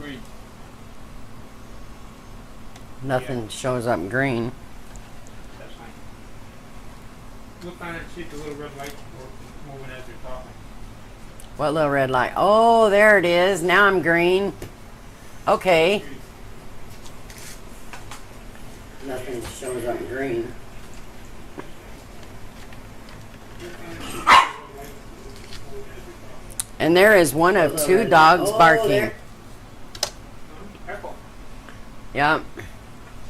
Green. Nothing shows up green. That's fine. Look on it and see if the little red light's moving as you're talking. What little red light? Oh, there it is. Now I'm green. Okay. Nothing shows up green. And there is one of two dogs barking. Careful. Yep.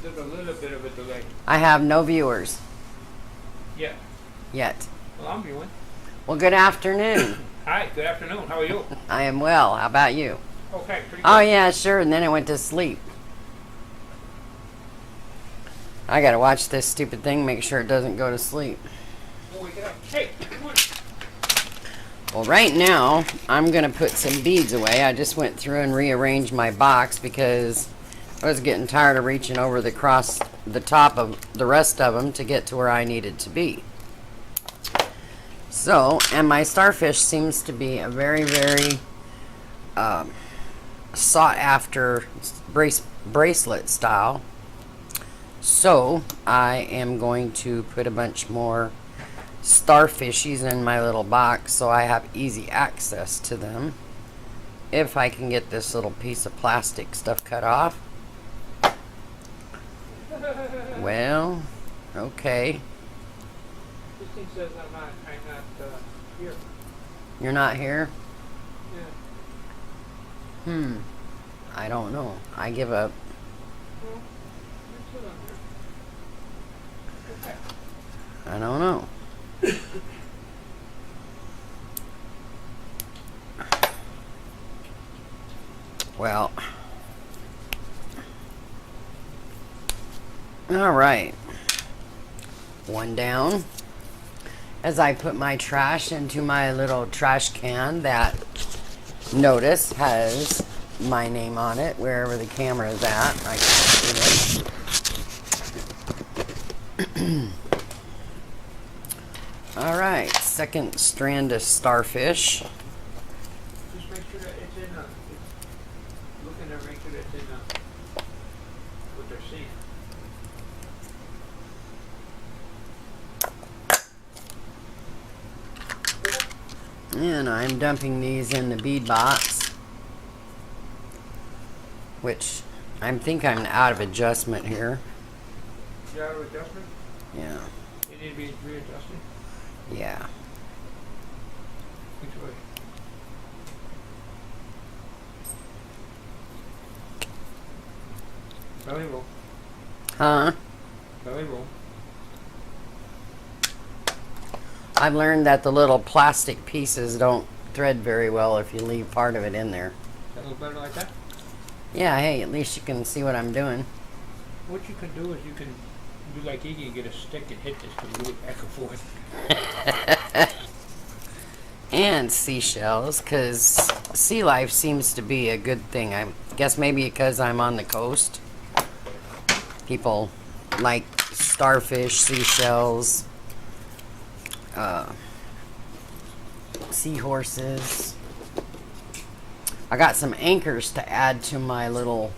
There's a little bit of a delay. I have no viewers Yeah. yet. Well, I'm viewing. Well, good afternoon. Hi, good afternoon. How are you? I am well. How about you? Okay, pretty good. Oh, yeah, sure. And then I went to sleep. I gotta watch this stupid thing, make sure it doesn't go to sleep. We'll wake it up. Hey, come on. Well, right now, I'm gonna put some beads away. I just went through and rearranged my box because I was getting tired of reaching over the top of the rest of them to get to where I needed to be. So, and my starfish seems to be a very, very sought after bracelet style. So, I am going to put a bunch more starfishies in my little box so I have easy access to them. If I can get this little piece of plastic stuff cut off. Well, okay. This thing says I'm not here. You're not here? Yeah. I don't know. I give up. Well, you're still on here. Okay. I don't know. Well. All right. One down. As I put my trash into my little trash can that notice has my name on it wherever the camera is at. I can see it. All right, second strand of starfish. Just make sure that it's in look in there, make sure that it's in what they're seeing. And I'm dumping these in the bead box, which I think I'm out of adjustment here. You out of adjustment? Yeah. You need to be readjusted? Yeah. Which way? Belly roll. Huh? Belly roll. I've learned that the little plastic pieces don't thread very well if you leave part of it in there. That look better like that? Yeah, hey, at least you can see what I'm doing. What you can do is you can do like Iggy and get a stick and hit this to move it back and forth. And seashells, because sea life seems to be a good thing. I guess maybe because I'm on the coast. People like starfish, seashells, seahorses. I got some anchors to add to my little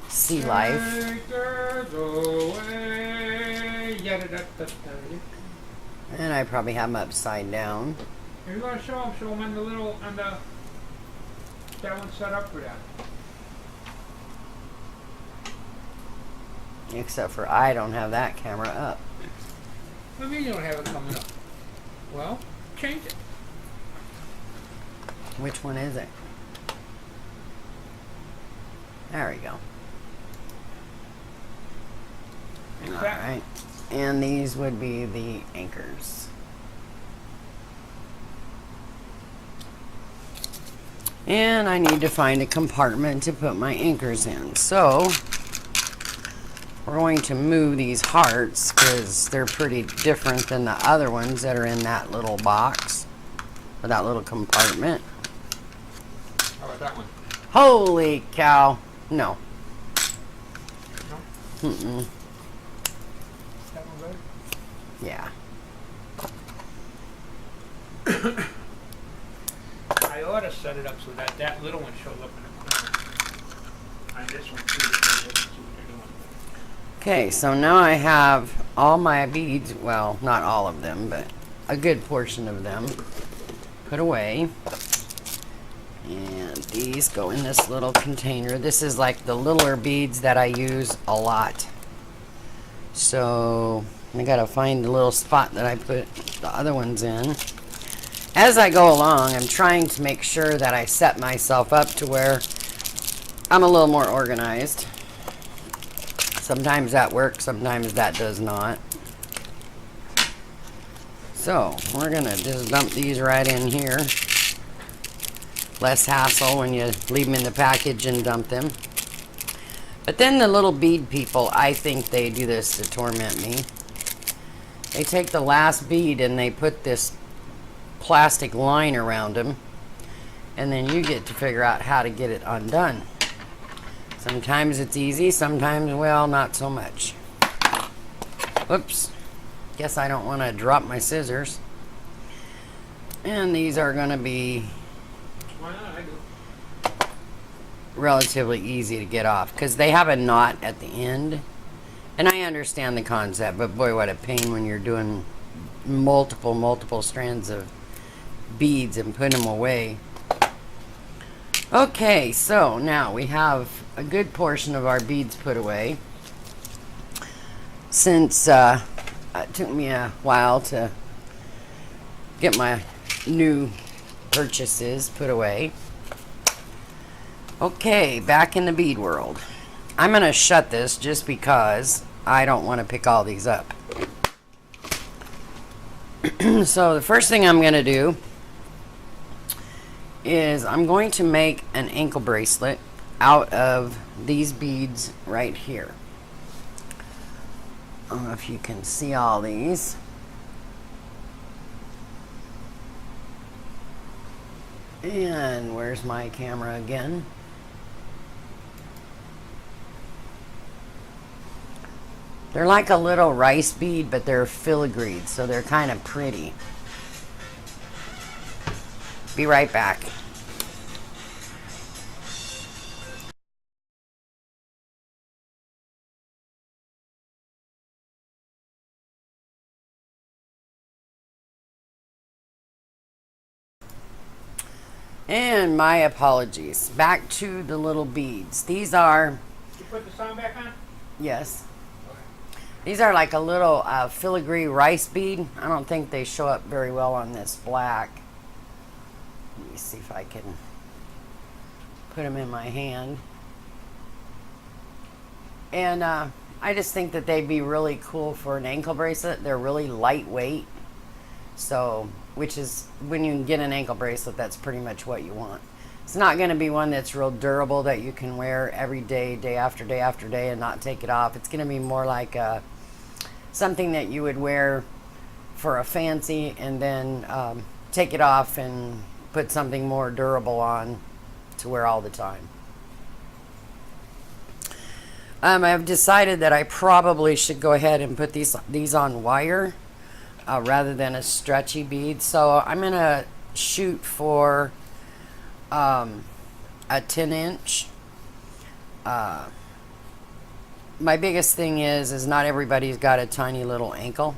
sea life. Anchors away. And I probably have them upside down. If you're going to show them on the little, that one's set up for that. Except for I don't have that camera up. What do you mean you don't have it coming up? Well, change it. Which one is it? There we go. Exactly. Alright. And these would be the anchors. And I need to find a compartment to put my anchors in. So, we're going to move these hearts because they're pretty different than the other ones that are in that little box. Or that little compartment. How about that one? Holy cow. No. No? Mm-mm. That one better? Yeah. I ought to set it up so that that little one shows up in the corner. on this one too, because let's see what they're doing. Okay, so now I have all my beads, well, not all of them, but a good portion of them put away. And these go in this little container. This is like the littler beads that I use a lot. So I gotta find the little spot that I put the other ones in. As I go along, I'm trying to make sure that I set myself up to where I'm a little more organized. Sometimes that works, sometimes that does not. So we're gonna just dump these right in here. Less hassle when you leave them in the package and dump them. But then the little bead people, I think they do this to torment me. They take the last bead and they put this plastic line around them, and then you get to figure out how to get it undone. Sometimes it's easy, sometimes, well, not so much. Whoops. Guess I don't want to drop my scissors. And these are going to be Why not? I do. relatively easy to get off because they have a knot at the end. And I understand the concept, but boy, what a pain when you're doing multiple strands of beads and putting them away. Okay, so now we have a good portion of our beads put away. Since it took me a while to get my new purchases put away. Okay, back in the bead world. I'm going to shut this just because I don't want to pick all these up. So the first thing I'm going to do is I'm going to make an ankle bracelet out of these beads right here. I don't know if you can see all these. And where's my camera again? They're like a little rice bead, but they're filigreed, so they're kind of pretty. Be right back. And my apologies. Back to the little beads. These are, You put the sound back on? yes. These are like a little filigree rice bead. I don't think they show up very well on this black. Let me see if I can put them in my hand. And I just think that they'd be really cool for an ankle bracelet. They're really lightweight. So, which is, when you get an ankle bracelet, that's pretty much what you want. It's not going to be one that's real durable that you can wear every day, day after day after day, and not take it off. It's going to be more like something that you would wear for a fancy and then take it off and put something more durable on to wear all the time. I've decided that I probably should go ahead and put these on wire rather than a stretchy bead. So I'm going to shoot for a 10-inch. My biggest thing is not everybody's got a tiny little ankle.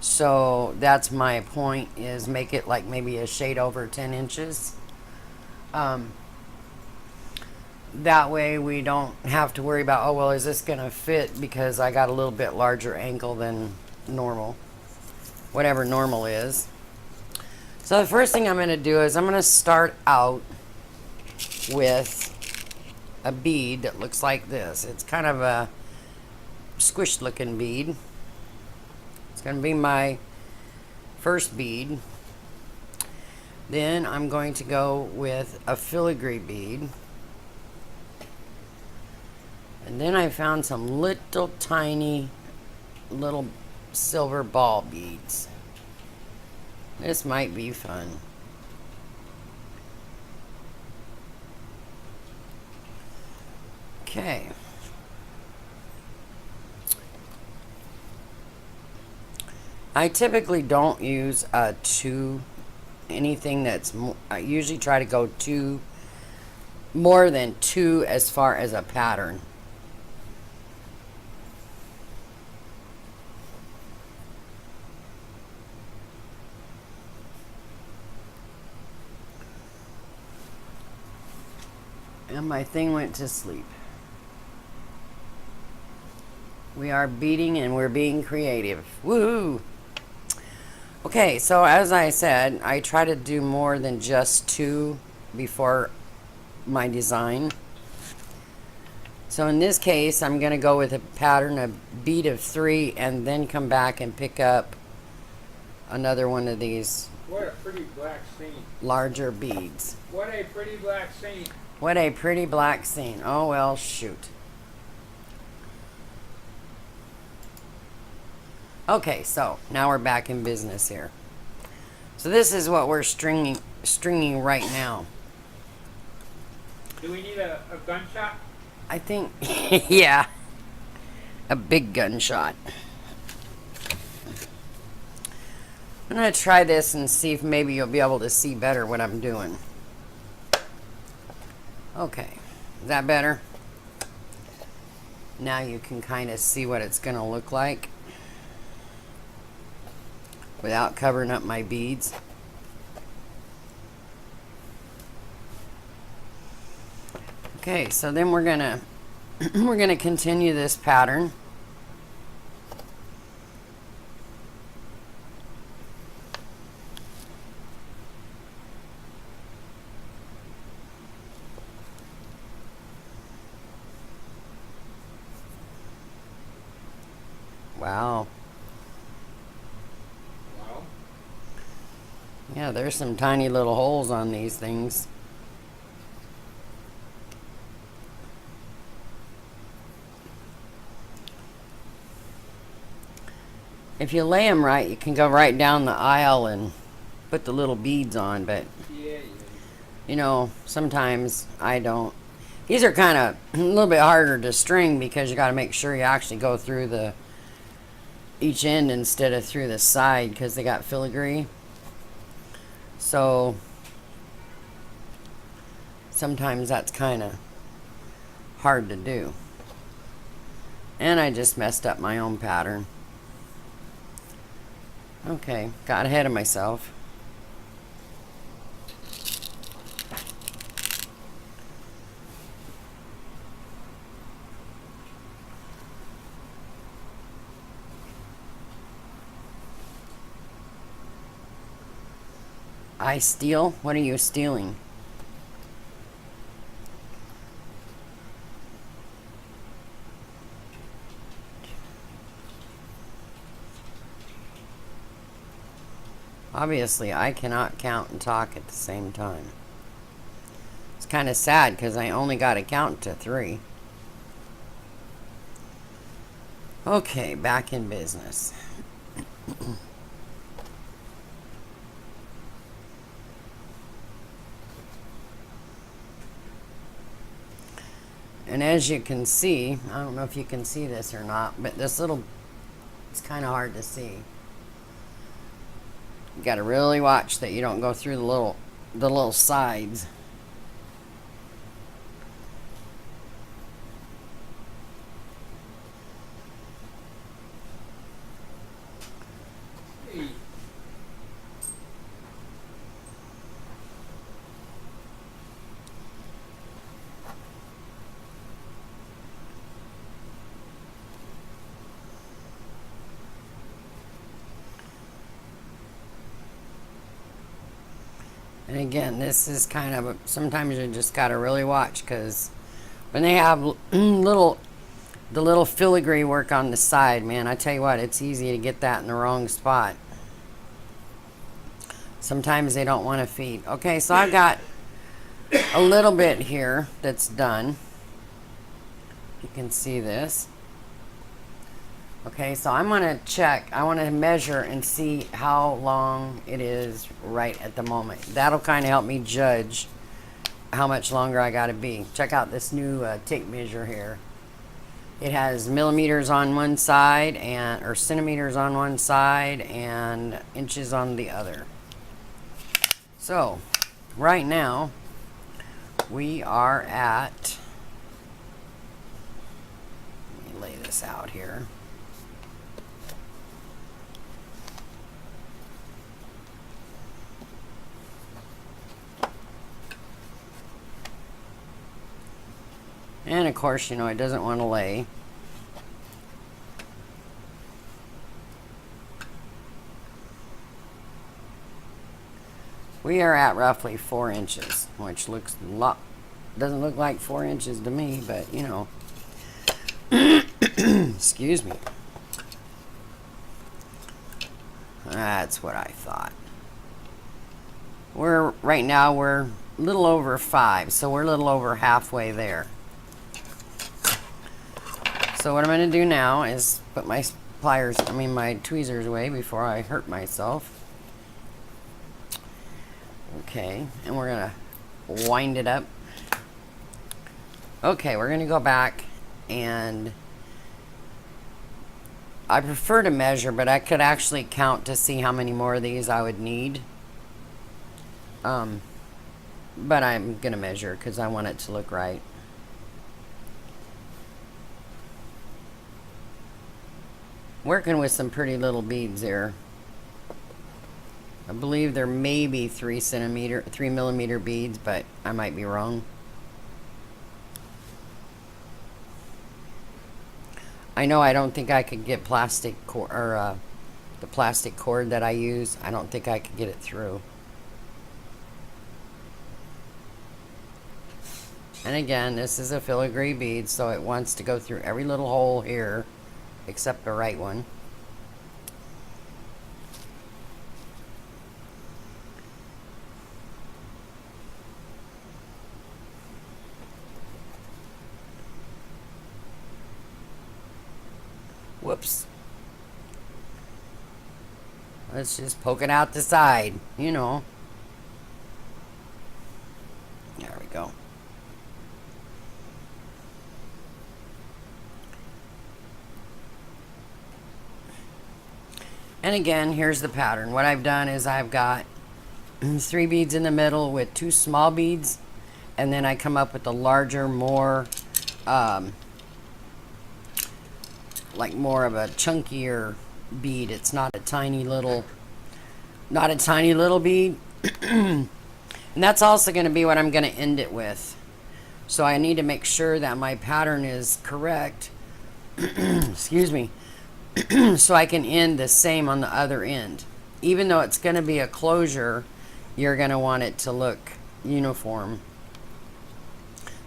So that's my point, is make it like maybe a shade over 10 inches. That way we don't have to worry about, oh, well, is this going to fit because I got a little bit larger ankle than normal. Whatever normal is. So the first thing I'm going to do is I'm going to start out with a bead that looks like this. It's kind of a squished looking bead. It's going to be my first bead. Then I'm going to go with a filigree bead. And then I found some little tiny little silver ball beads. This might be fun. Okay. I typically don't use anything that's, I usually try to go 2 more than 2 as far as a pattern. And my thing went to sleep. We are beating and we're being creative. Woohoo! Okay, so as I said, I try to do more than just 2 before my design. So in this case, I'm going to go with a pattern, a bead of 3, and then come back and pick up another one of these What a pretty black scene. larger beads. What a pretty black scene. What a pretty black scene. Oh, well, shoot. Okay, so now we're back in business here. So this is what we're stringing right now. Do we need a gunshot? I think, yeah, a big gunshot. I'm going to try this and see if maybe you'll be able to see better what I'm doing. Okay, is that better? Now you can kind of see what it's going to look like without covering up my beads. Okay, so then we're gonna continue this pattern. Wow. Wow. Yeah, there's some tiny little holes on these things. If you lay them right, you can go right down the aisle and put the little beads on, but Yeah. you know, sometimes I don't. These are kind of a little bit harder to string because you got to make sure you actually go through each end instead of through the side because they got filigree. So sometimes that's kind of hard to do. And I just messed up my own pattern. Okay, got ahead of myself. I steal? What are you stealing? Obviously, I cannot count and talk at the same time. It's kind of sad because I only got to count to 3. Okay, back in business. And as you can see, I don't know if you can see this or not, but this little, it's kind of hard to see. You got to really watch that you don't go through the little sides. Hey. And again, this is kind of sometimes you just got to really watch because when they have the little filigree work on the side, man, I tell you what, it's easy to get that in the wrong spot. Sometimes they don't want to feed. Okay, so I've got a little bit here that's done. You can see this. Okay, so I'm going to check. I want to measure and see how long it is right at the moment. That'll kind of help me judge how much longer I got to be. Check out this new tape measure here. It has millimeters on one side or centimeters on one side and inches on the other. So, right now, We are at, let me lay this out here. And of course, you know, it doesn't want to lay. We are at roughly 4 inches, which looks a lot, doesn't look like 4 inches to me, but you know. Excuse me. That's what I thought. Right now we're a little over 5, so we're a little over halfway there. So what I'm going to do now is put my my tweezers away before I hurt myself. Okay, and we're going to wind it up. Okay, we're going to go back, and I prefer to measure, but I could actually count to see how many more of these I would need. But I'm going to measure because I want it to look right. Working with some pretty little beads there. I believe they're maybe 3 millimeter beads, but I might be wrong. I know I don't think I could get plastic or the plastic cord that I use. I don't think I could get it through. And again, this is a filigree bead, so it wants to go through every little hole here, except the right one. Whoops. Let's just poke it out the side, you know. There we go. And again, here's the pattern. What I've done is I've got 3 beads in the middle with 2 small beads, and then I come up with a larger, more like more of a chunkier bead. It's not a tiny little bead. And that's also going to be what I'm going to end it with. So I need to make sure that my pattern is correct. Excuse me. So I can end the same on the other end. Even though it's going to be a closure, you're going to want it to look uniform.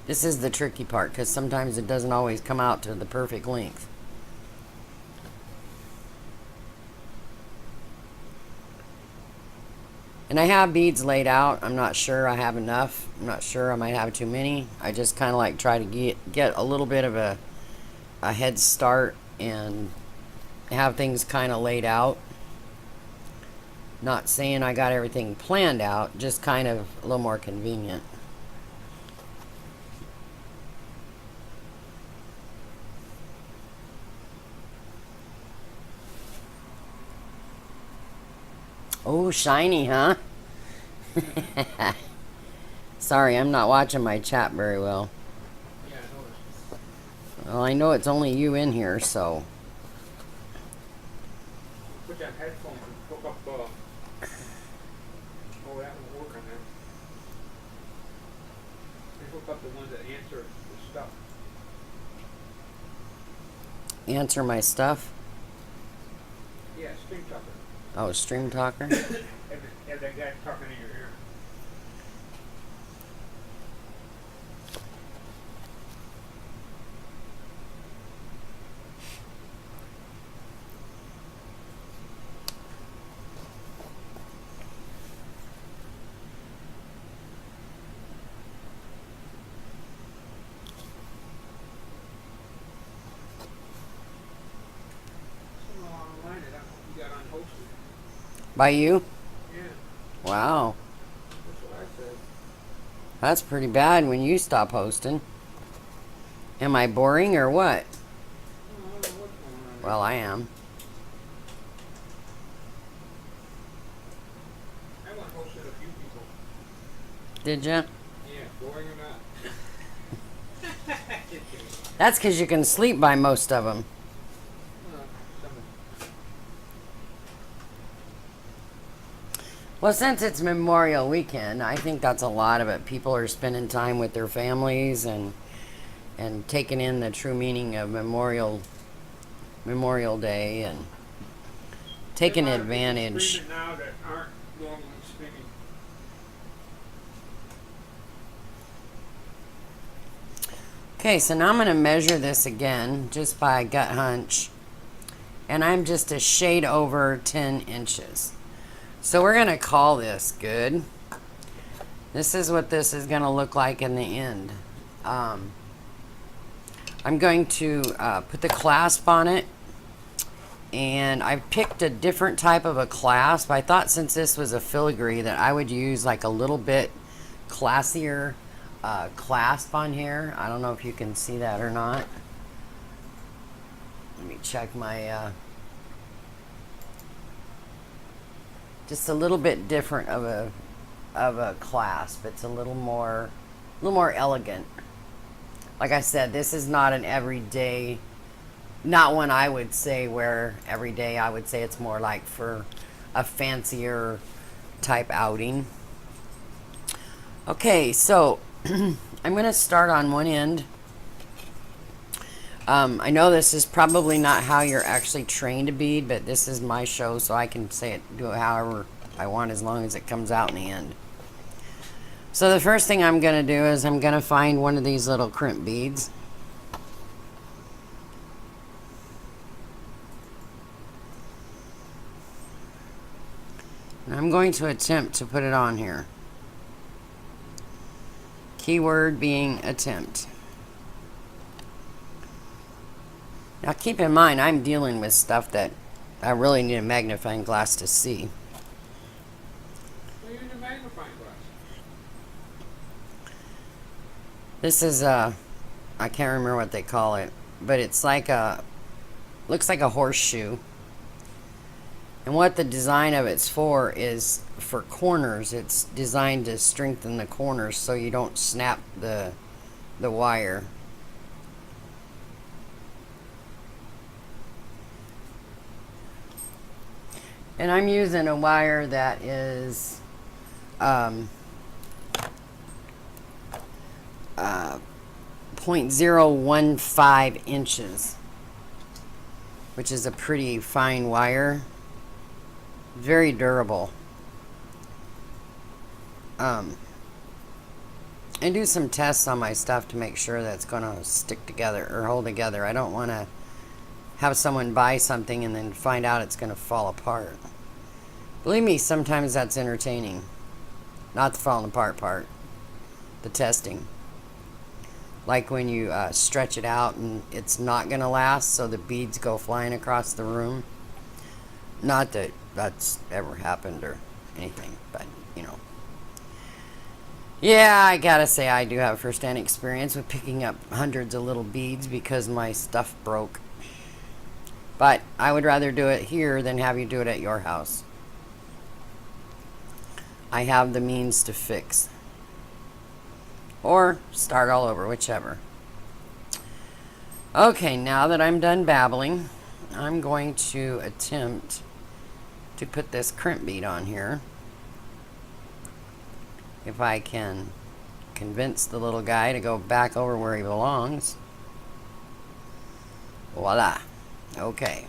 This is the tricky part, because sometimes it doesn't always come out to the perfect length. And I have beads laid out. I'm not sure I have enough. I'm not sure I might have too many. I just kind of like try to get a little bit of a head start and have things kind of laid out. Not saying I got everything planned out, just kind of a little more convenient. Oh, shiny, huh? Sorry, I'm not watching my chat very well. Yeah, I noticed. Well, I know it's only you in here, so. Put that headphone and hook up, oh, that won't work on there. They hook up the ones that answer the stuff. Answer my stuff. Yeah, Stream Talker. Oh, Stream Talker. Have that guy talking in your ear. Someone online that you got unhosted. By you? Yeah, Wow. that's what I said. That's pretty bad when you stop hosting. Am I boring or what? I don't know what's going on there. Well, I am. I unhosted a few people. Did ya? Yeah, boring or not. That's because you can sleep by most of them. Some, Well, since it's Memorial Weekend, I think that's a lot of it. People are spending time with their families and taking in the true meaning of Memorial Day and taking there's a lot of people advantage. screaming now that aren't normally screaming. Okay, so now I'm going to measure this again just by a gut hunch. And I'm just a shade over 10 inches. So we're going to call this good. This is what this is going to look like in the end. I'm going to put the clasp on it. And I picked a different type of a clasp. I thought since this was a filigree that I would use like a little bit classier clasp on here. I don't know if you can see that or not. Let me check my just a little bit different of a clasp. It's a little more elegant. Like I said, this is not an everyday, not one I would say where every day. I would say it's more like for a fancier type outing. Okay, so I'm going to start on one end. I know this is probably not how you're actually trained to bead, but this is my show, so I can say it, do it however I want as long as it comes out in the end. So the first thing I'm going to do is I'm going to find one of these little crimp beads. And I'm going to attempt to put it on here. Keyword being attempt. Now keep in mind, I'm dealing with stuff that I really need a magnifying glass to see. So you're in a magnifying glass. This is I can't remember what they call it, but it's like looks like a horseshoe. And what the design of it's for is for corners. It's designed to strengthen the corners so you don't snap the wire. And I'm using a wire that is 0.015 inches, which is a pretty fine wire. Very durable. And do some tests on my stuff to make sure that it's going to stick together or hold together. I don't want to have someone buy something and then find out it's going to fall apart. Believe me, sometimes that's entertaining. Not the falling apart part. The testing. Like when you stretch it out and it's not going to last, so the beads go flying across the room. Not that that's ever happened or anything, but, you know. Yeah, I gotta say I do have first-hand experience with picking up hundreds of little beads because my stuff broke. But I would rather do it here than have you do it at your house. I have the means to fix. Or start all over, whichever. Okay, now that I'm done babbling, I'm going to attempt to put this crimp bead on here. If I can convince the little guy to go back over where he belongs. Voila. Okay.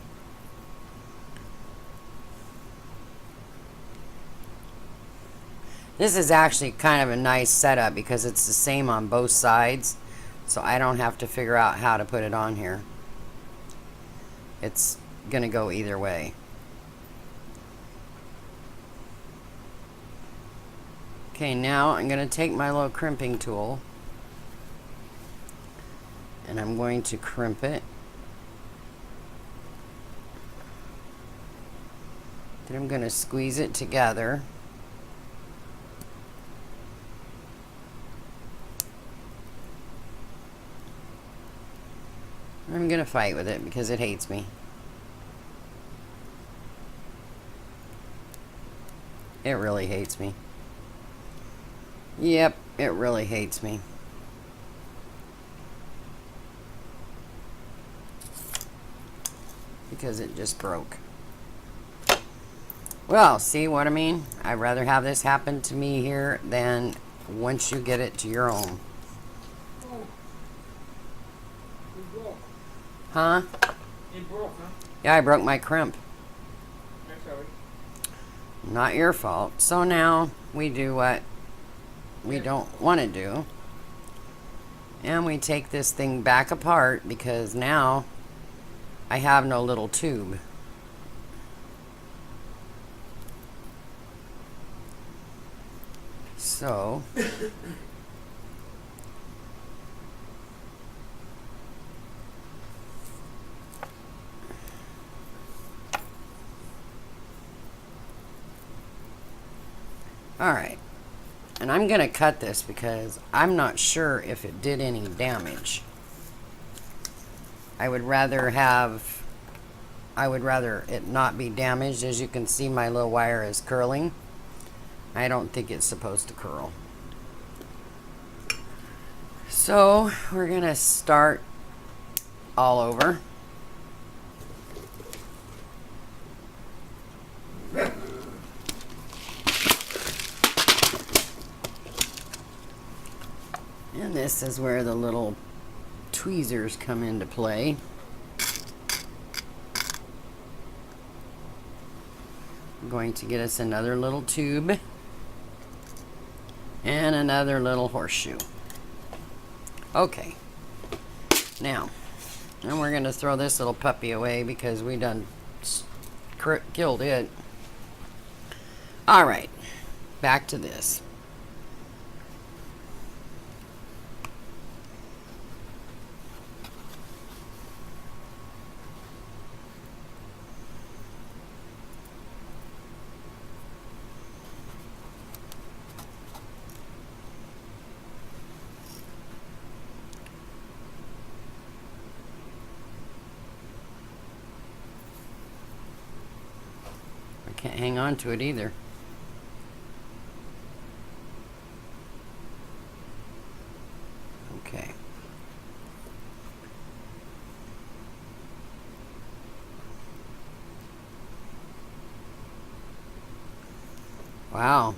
This is actually kind of a nice setup because it's the same on both sides, so I don't have to figure out how to put it on here. It's gonna go either way. Okay, now I'm going to take my little crimping tool and I'm going to crimp it. Then I'm going to squeeze it together. I'm going to fight with it because it hates me. It really hates me. Yep, it really hates me. because it just broke. Well, see what I mean? I'd rather have this happen to me here than once you get it to your home. Oh. It broke. Huh? It broke, huh? Yeah, I broke my crimp. I'm sorry. Not your fault. So now we do what we don't want to do. And we take this thing back apart because now I have no little tube. So all right. And I'm going to cut this because I'm not sure if it did any damage. I would rather it not be damaged. As you can see, my little wire is curling. I don't think it's supposed to curl. So we're going to start all over. And this is where the little tweezers come into play. I'm going to get us another little tube and another little horseshoe. Okay. Now, and we're going to throw this little puppy away because we done killed it. All right. Back to this. Can't hang on to it either. Okay. Wow.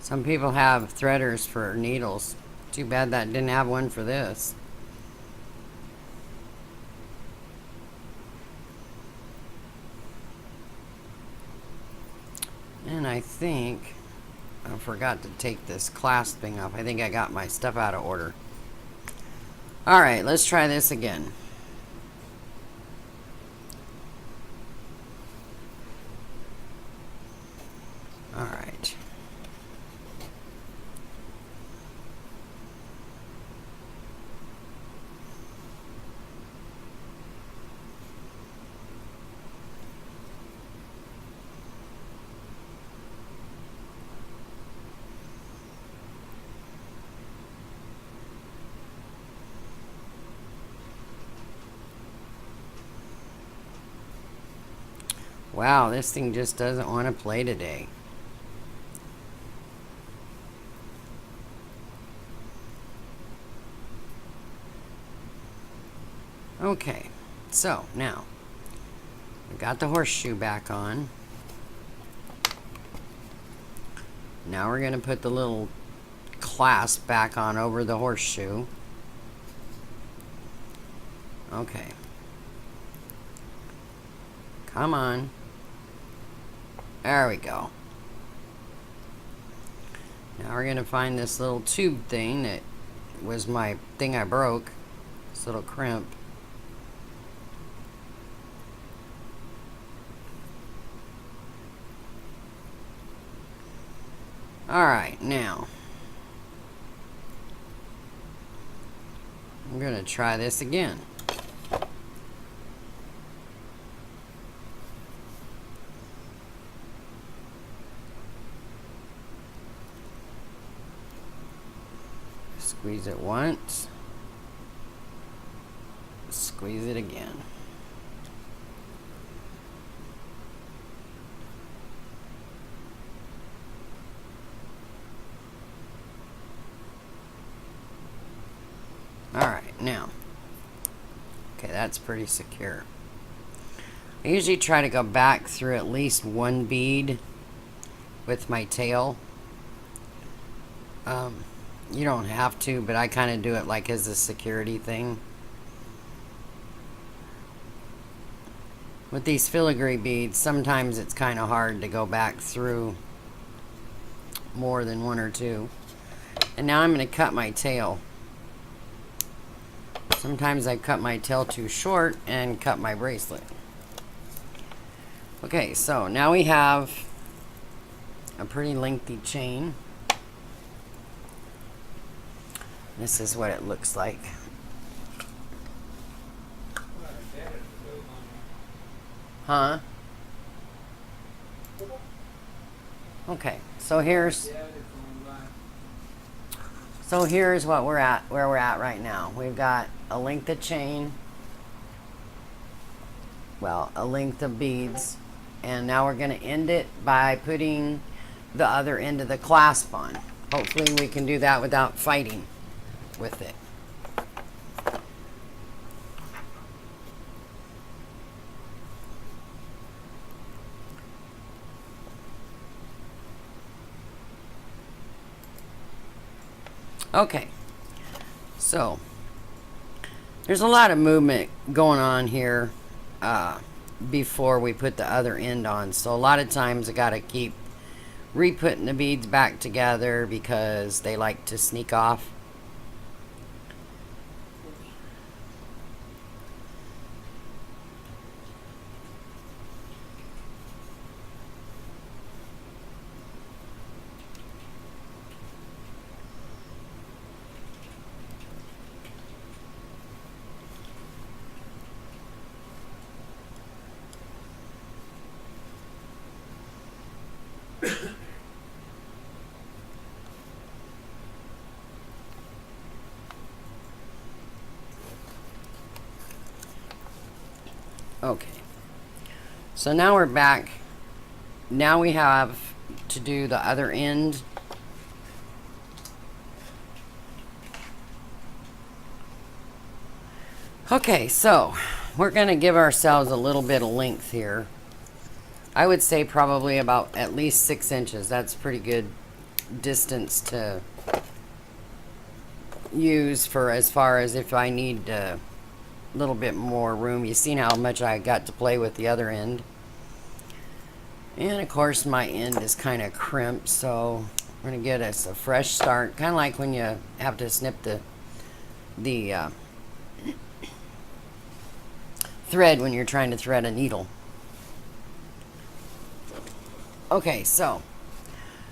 Some people have threaders for needles. Too bad that didn't have one for this. And I think I forgot to take this clasp thing off. I think I got my stuff out of order. All right, let's try this again. All right. Wow, this thing just doesn't want to play today. Okay, so now we got the horseshoe back on. Now we're going to put the little clasp back on over the horseshoe. Okay. Come on. There we go. Now we're going to find this little tube thing that was my thing I broke. This little crimp. Alright, now I'm going to try this again. Squeeze it once. Squeeze it again. Alright, now. Okay, that's pretty secure. I usually try to go back through at least one bead with my tail. You don't have to, but I kind of do it like as a security thing. With these filigree beads, sometimes it's kind of hard to go back through more than one or two. And now I'm going to cut my tail. Sometimes I cut my tail too short and cut my bracelet. Okay, so now we have a pretty lengthy chain. This is what it looks like. Huh? Okay, so here's what we're at, where we're at right now. We've got a length of chain, well, a length of beads, and now we're going to end it by putting the other end of the clasp on. Hopefully we can do that without fighting with it. Okay, so there's a lot of movement going on here before we put the other end on. So a lot of times I gotta keep re-putting the beads back together because they like to sneak off. Okay, so now we're back. Now we have to do the other end. Okay, so we're going to give ourselves a little bit of length here. I would say probably about at least 6 inches. That's pretty good distance to use for as far as if I need a little bit more room. You've seen how much I got to play with the other end. And of course my end is kind of crimped, so we're going to get us a fresh start. Kind of like when you have to snip the thread when you're trying to thread a needle. Okay, so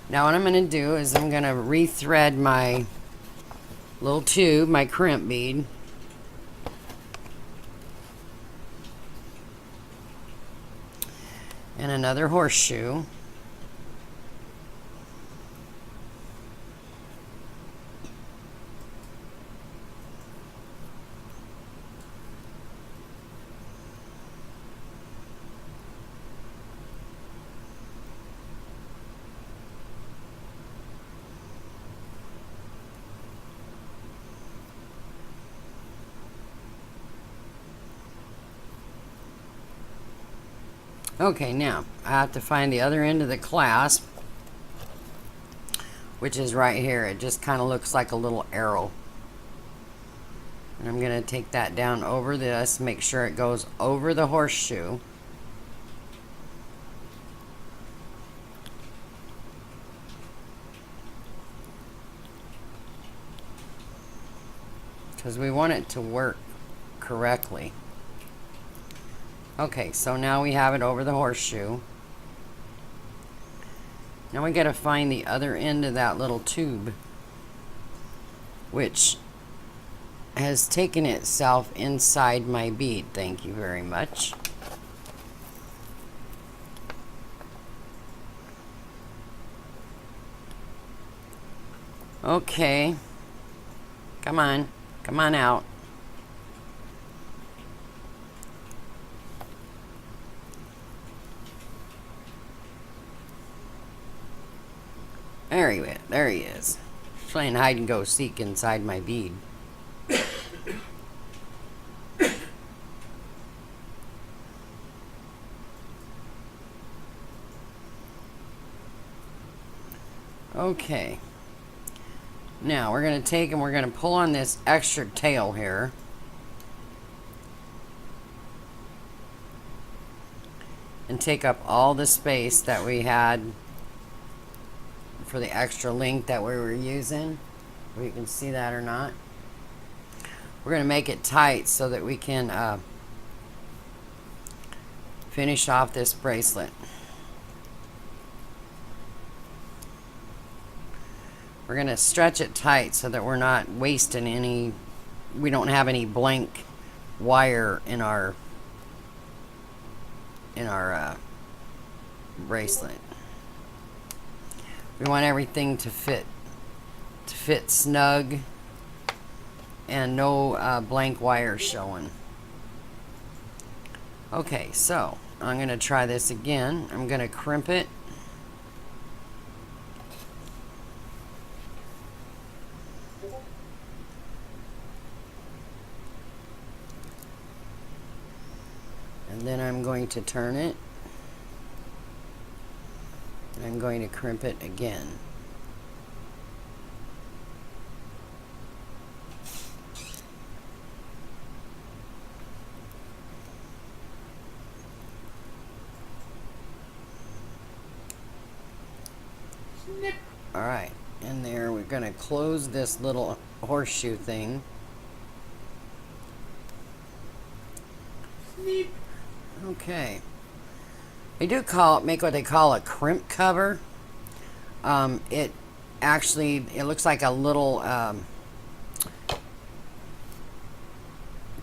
now what I'm going to do is I'm going to rethread my little tube, my crimp bead. And another horseshoe. Okay, now I have to find the other end of the clasp, which is right here. It just kind of looks like a little arrow. And I'm going to take that down over this, make sure it goes over the horseshoe. Because we want it to work correctly. Okay, so now we have it over the horseshoe. Now we got to find the other end of that little tube, which has taken itself inside my bead. Thank you very much. Okay. Come on. Come on out. There he is. Playing hide and go seek inside my bead. Okay. Now we're going to take and we're going to pull on this extra tail here. And take up all the space that we had for the extra link that we were using. If you can see that or not. We're going to make it tight so that we can finish off this bracelet. We're going to stretch it tight so that we're not wasting any, we don't have any blank wire in our bracelet. We want everything to fit snug and no blank wires showing. Okay, so I'm going to try this again. I'm going to crimp it. And then I'm going to turn it. And I'm going to crimp it again. Snip. Alright, and there we're going to close this little horseshoe thing. Snip. Okay. They do make what they call a crimp cover. It actually, it looks like a little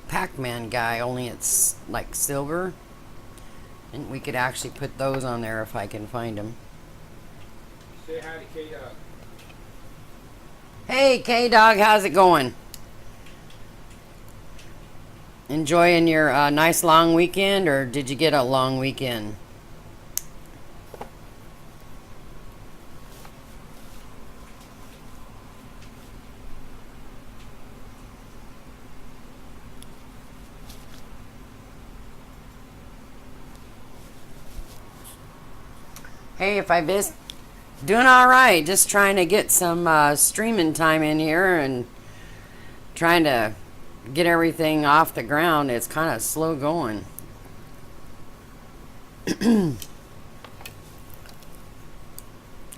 Pac-Man guy, only it's like silver. And we could actually put those on there if I can find them. Say hi to K-Dog. Hey, K-Dog, how's it going? Enjoying your nice long weekend, or did you get a long weekend? Hey, if I missed, doing all right. Just trying to get some streaming time in here and trying to get everything off the ground. It's kind of slow going.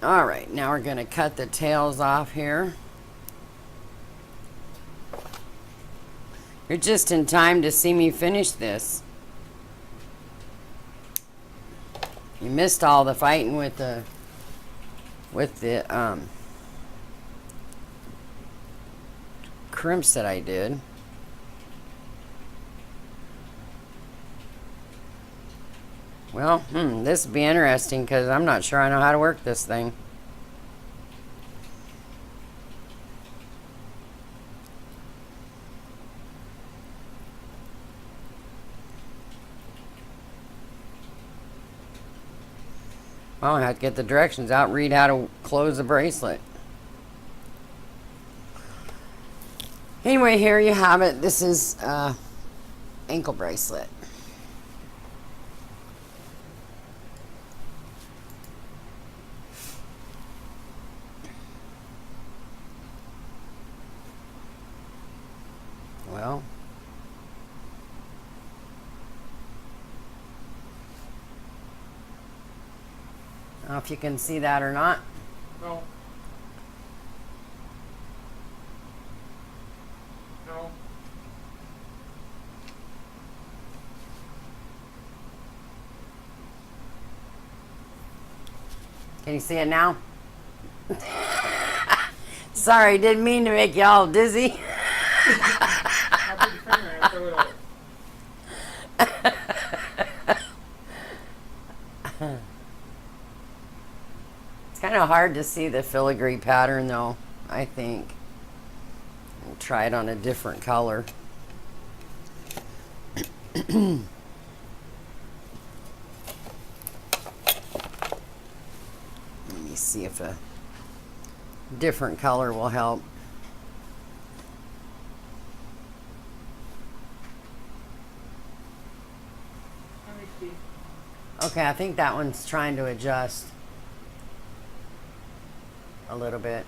All right, now we're going to cut the tails off here. You're just in time to see me finish this. You missed all the fighting with the crimps that I did. Well, this will be interesting because I'm not sure I know how to work this thing. Well, I have to get the directions out, read how to close the bracelet. Anyway, here you have it. This is ankle bracelet. Well, I don't know if you can see that or not. No. No. Can you see it now? Sorry, didn't mean to make you all dizzy. I'll put your finger in and throw it over. It's kind of hard to see the filigree pattern though, I think. try it on a different color. Let me see if a different color will help. Let me see. Okay, I think that one's trying to adjust a little bit.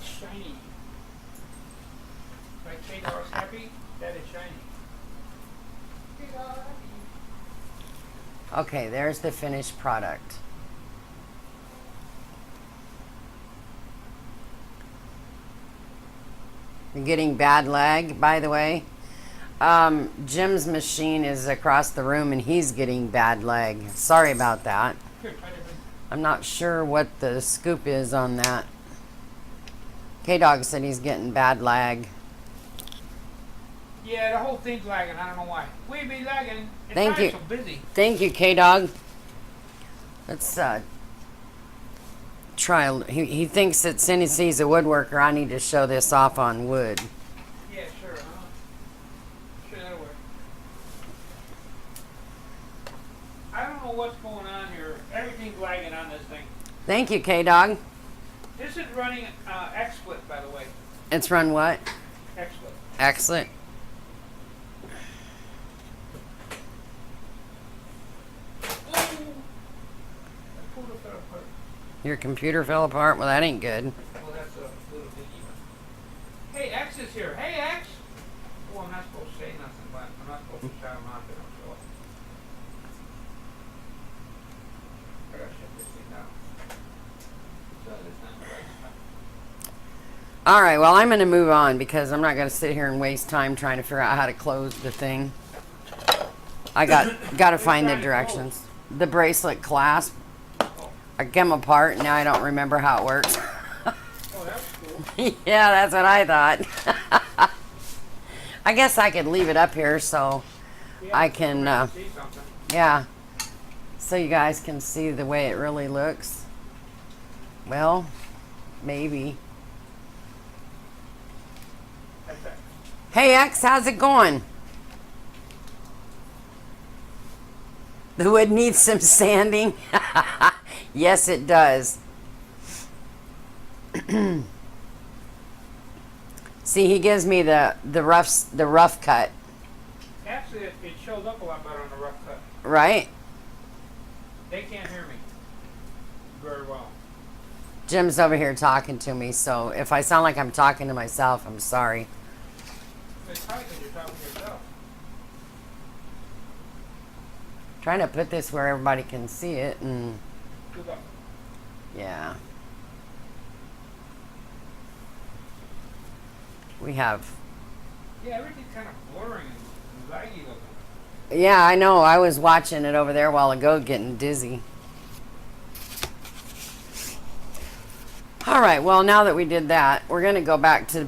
Shiny. Like K-Dog's happy, that is shiny. K-Dog happy. Okay, there's the finished product. You're getting bad lag, by the way. Jim's machine is across the room and he's getting bad lag. Sorry about that. Here, try different. I'm not sure what the scoop is on that. K-Dog said he's getting bad lag. Yeah, the whole thing's lagging. I don't know why. We be lagging. It's Thank not you. so busy. Thank you, K-Dog. Let's try. He thinks that since he's a woodworker, I need to show this off on wood. Yeah, sure. Sure, that'll work. I don't know what's going on here. Everything's lagging on this thing. Thank you, K-Dog. This is running XSplit, by the way. It's run what? XSplit. Excellent. Oh! I pulled it apart. Your computer fell apart? Well, that ain't good. Well, that's a little bit even. Hey, X is here. Hey, X! Oh, I'm not supposed to say nothing, but I'm not supposed to shout him out. They don't show up. I gotta shut this thing down. So it's not the right spot. All right, well, I'm going to move on because I'm not going to sit here and waste time trying to figure out how to close the thing. I got to find the directions. The bracelet clasp. I get them apart, and now I don't remember how it works. Oh, that's cool. Yeah, that's what I thought. I guess I could leave it up here so Yeah, I can, see something. yeah, so you guys can see the way it really looks. Well, maybe. That's it. Hey, X, how's it going? The wood needs some sanding. Yes, it does. See, he gives me the rough cut, Actually, it shows up a lot better on the rough cut. right? They can't hear me very well. Jim's over here talking to me, so if I sound like I'm talking to myself, I'm sorry. It's probably because you're talking to yourself. Trying to put this where everybody can see it, and Good luck. yeah. We have. Yeah, everything's kind of blurring and laggy looking. Yeah, I know. I was watching it over there a while ago, getting dizzy. All right. Well, now that we did that, we're gonna go back to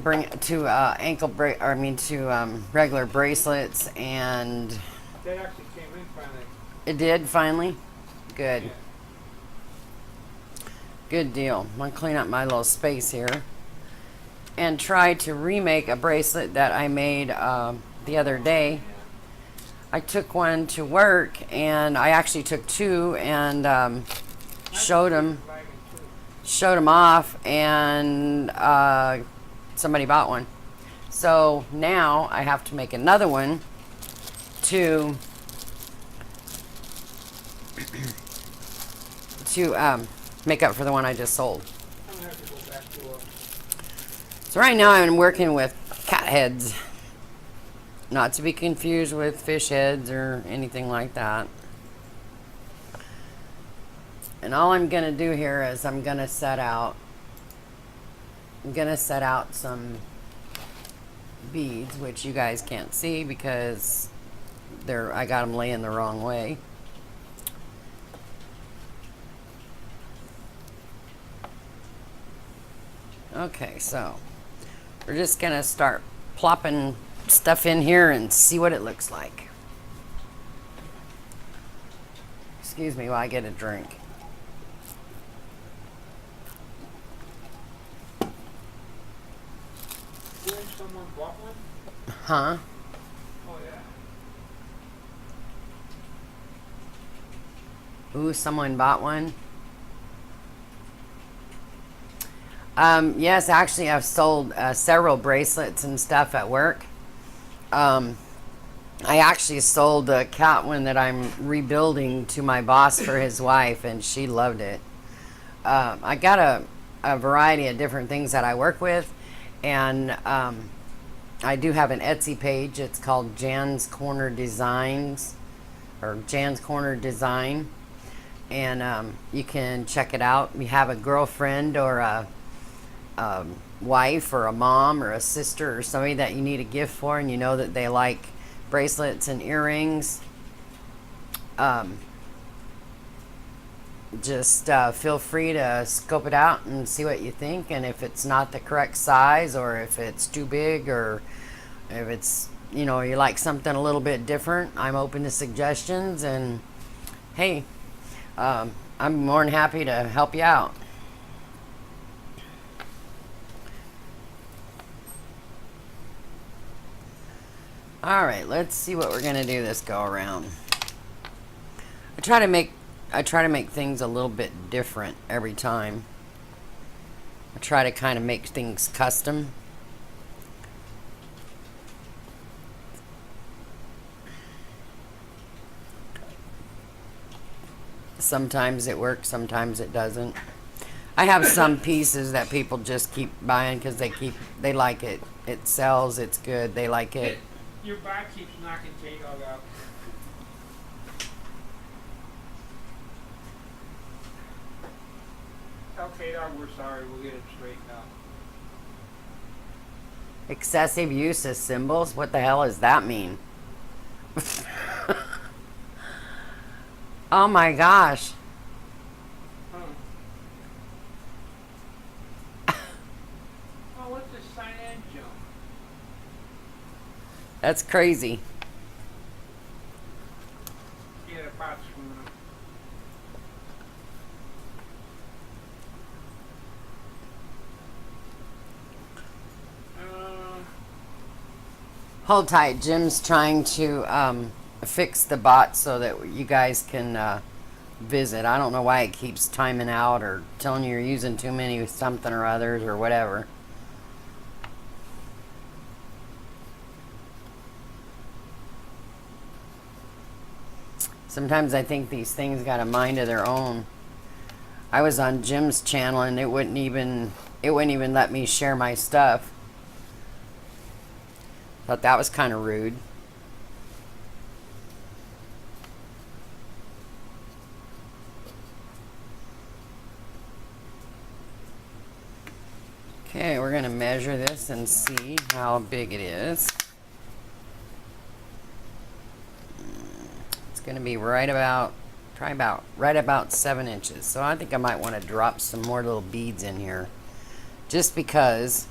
regular bracelets, and That actually came in finally. it did finally. Good. Yeah. Good deal. I'm gonna clean up my little space here and try to remake a bracelet that I made the other day. I took one to work, and I actually took two and showed them off, and somebody bought one. So now I have to make another one to make up for the one I just sold. I'm gonna have to go back to So right now I'm working with cat heads, not to be confused with fish heads or anything like that. And all I'm gonna do here is I'm gonna set out some beads, which you guys can't see because I got them laying the wrong way. Okay, so we're just gonna start plopping stuff in here and see what it looks like. Excuse me while I get a drink. Didn't someone bought one? Huh? Oh yeah. Ooh, someone bought one. Yes, actually, I've sold several bracelets and stuff at work. I actually sold a cat one that I'm rebuilding to my boss for his wife, and she loved it. I got a variety of different things that I work with, and I do have an Etsy page. It's called Jan's Corner Designs, or Jan's Corner Design, and you can check it out. You have a girlfriend or a wife or a mom or a sister or somebody that you need a gift for, and you know that they like bracelets and earrings, just feel free to scope it out and see what you think, and if it's not the correct size, or if it's too big, or if it's, you know, you like something a little bit different, I'm open to suggestions. And hey, I'm more than happy to help you out. All right, let's see what we're gonna do this go around. I try to make things a little bit different every time. I try to kind of make things custom. Sometimes it works, sometimes it doesn't. I have some pieces that people just keep buying because they like it. It sells, it's good, they like it. Your back keeps knocking J-Dog out. Tell K-Dog we're sorry, we'll get it straightened out. Excessive use of symbols? What the hell does that mean? Oh my gosh. Huh. Oh, what's this cyan jump? That's crazy. Yeah, the pot's screwing up. Hold tight. Jim's trying to fix the bot so that you guys can visit. I don't know why it keeps timing out or telling you you're using too many something or others or whatever. Sometimes I think these things got a mind of their own. I was on Jim's channel and it wouldn't even let me share my stuff. Thought that was kind of rude. Okay, we're going to measure this and see how big it is. It's going to be right about 7 inches. So I think I might want to drop some more little beads in here, just because.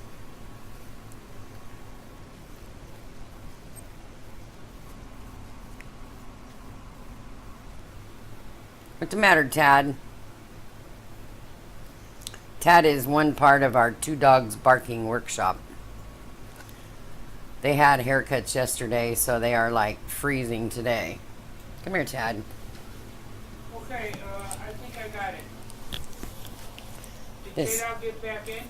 What's the matter, Tad? Tad is one part of our Two Dogs Barking workshop. They had haircuts yesterday, so they are like freezing today. Come here, Tad. Okay, I think I got it. Did This- K-Dog get back in?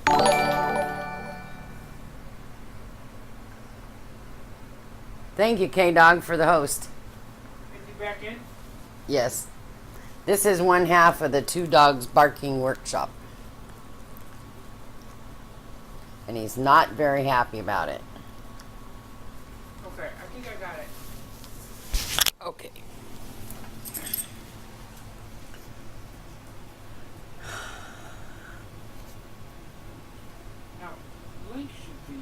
Thank you, K-Dog, for the host. Is he back in? Yes. This is one half of the Two Dogs Barking workshop. And he's not very happy about it. Okay, I think I got it. Okay. Now, link should be...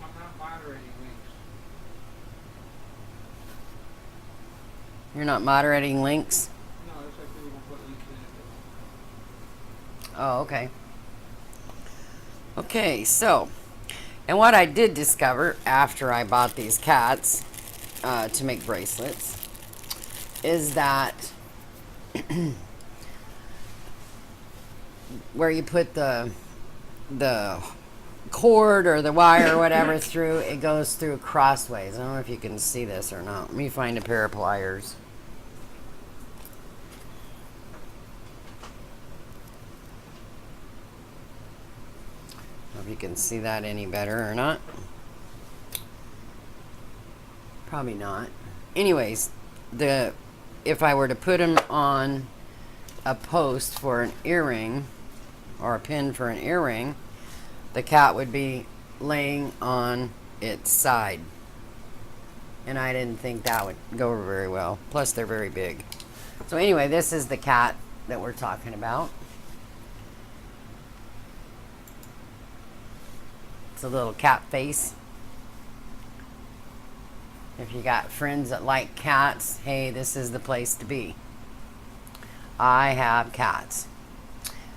I'm not moderating links. You're not moderating links? No, that's like we won't put links in it. Oh, okay. Okay, so And what I did discover after I bought these cats to make bracelets is that where you put the cord or the wire or whatever through, it goes through crossways. I don't know if you can see this or not. Let me find a pair of pliers. I don't know if you can see that any better or not. Probably not. Anyways, if I were to put them on a post for an earring or a pin for an earring, the cat would be laying on its side. And I didn't think that would go very well. Plus, they're very big. So anyway, this is the cat that we're talking about. It's a little cat face. If you got friends that like cats, hey, this is the place to be. I have cats.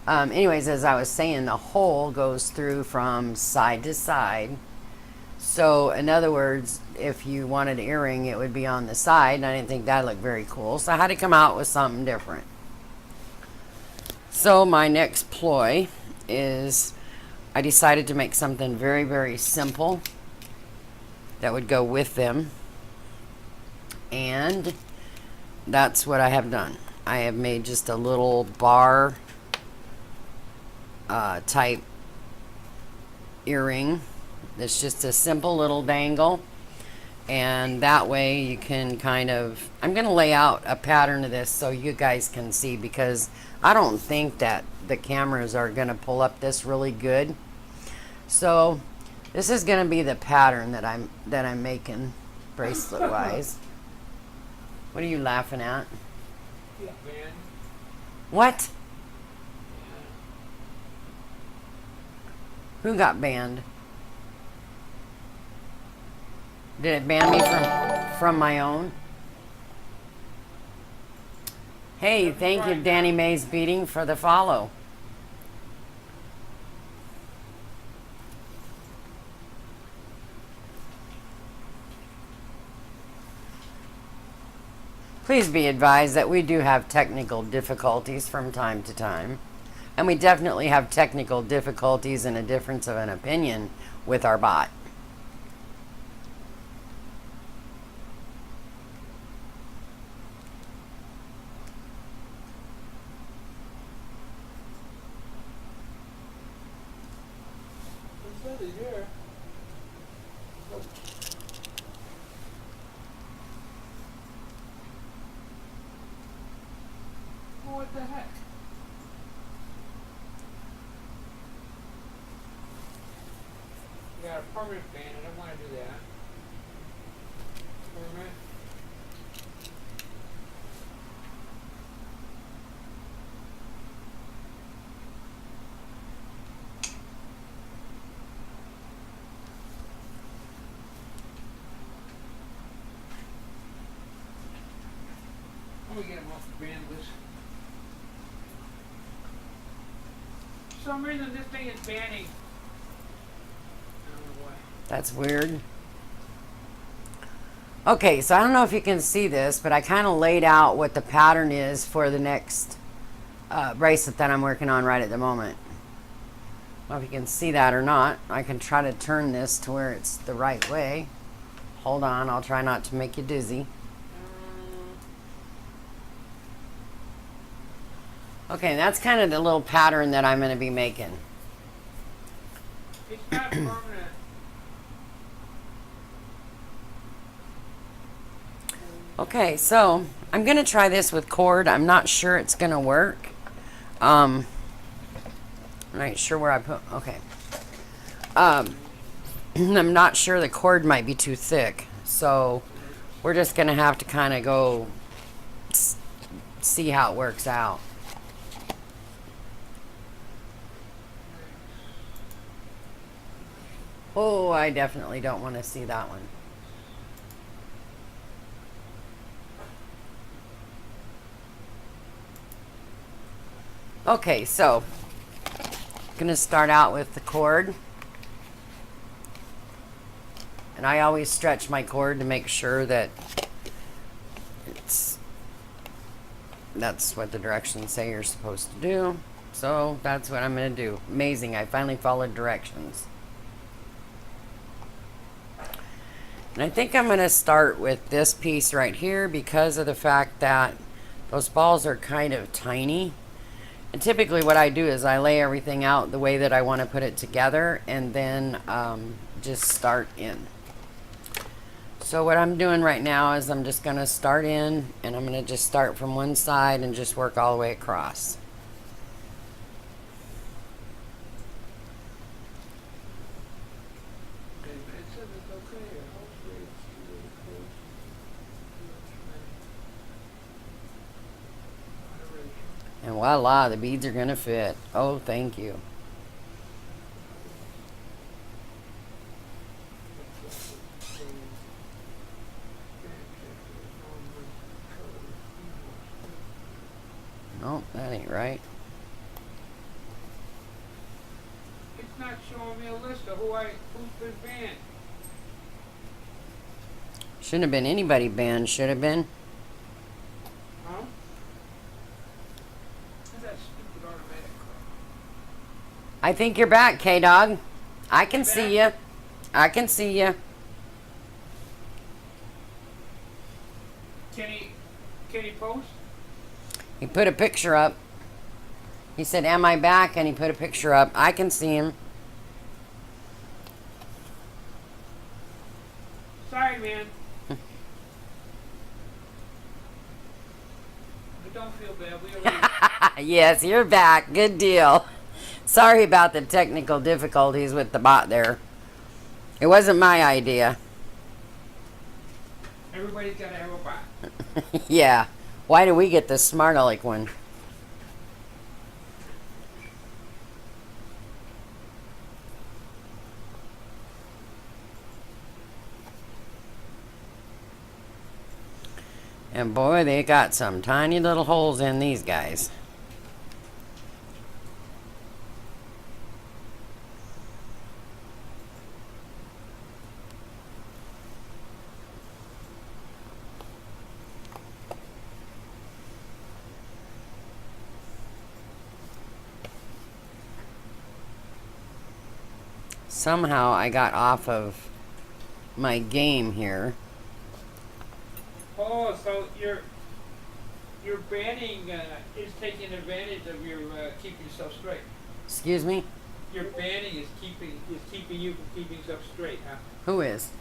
Anyways, as I was saying, the hole goes through from side to side. So, in other words, if you wanted an earring, it would be on the side, and I didn't think that looked very cool. So I had to come out with something different. So my next ploy is I decided to make something very, very simple that would go with them. And that's what I have done. I have made just a little bar type earring. It's just a simple little dangle. And that way you can kind of... I'm going to lay out a pattern of this so you guys can see, because I don't think that the cameras are going to pull up this really good. So this is going to be the pattern that I'm making bracelet wise. What are you laughing at? Yeah, man. What? Who got banned? Did it ban me from my own? Hey, thank you, Danny Mays Beating, for the follow. Please be advised that we do have technical difficulties from time to time. And we definitely have technical difficulties and a difference of an opinion with our bot. What's that here? Oh, what the heck? You got a permanent band. I don't want to do that. Permanent. Let me get him off the bandless. For some reason, this thing is banning. I don't know why. That's weird. Okay, so I don't know if you can see this, but I kind of laid out what the pattern is for the next bracelet that I'm working on right at the moment. I don't know if you can see that or not. I can try to turn this to where it's the right way. Hold on, I'll try not to make you dizzy. Okay, that's kind of the little pattern that I'm going to be making. It's not permanent. Okay, so I'm going to try this with cord. I'm not sure it's going to work. I'm not sure where I put... Okay. I'm not sure the cord might be too thick. So we're just going to have to kind of go see how it works out. Oh, I definitely don't want to see that one. Okay, so I'm going to start out with the cord. And I always stretch my cord to make sure that that's what the directions say you're supposed to do. So that's what I'm going to do. Amazing. I finally followed directions. And I think I'm going to start with this piece right here because of the fact that those balls are kind of tiny. And typically what I do is I lay everything out the way that I want to put it together and then just start in. So what I'm doing right now is I'm just going to start in, and I'm going to just start from one side and just work all the way across. And voila, the beads are going to fit. Oh, thank you. Nope, that ain't right. It's not showing me a list of who's been banned. Shouldn't have been anybody banned, should have been. Huh? What's that stupid automatic crap? I think you're back, K-Dog. I can see you. I can see you. Can he post? He put a picture up. He said, "Am I back?" And he put a picture up. I can see him. Sorry, man. But don't feel bad. We already... Yes, you're back. Good deal. Sorry about the technical difficulties with the bot there. It wasn't my idea. Everybody's got to have a bot. Yeah. Why do we get the smart aleck one? And boy, they got some tiny little holes in these guys. Somehow I got off of my game here. Oh, so your banning is taking advantage of your keeping yourself straight. Excuse me? Your banning is keeping you from keeping yourself straight, huh? Who is?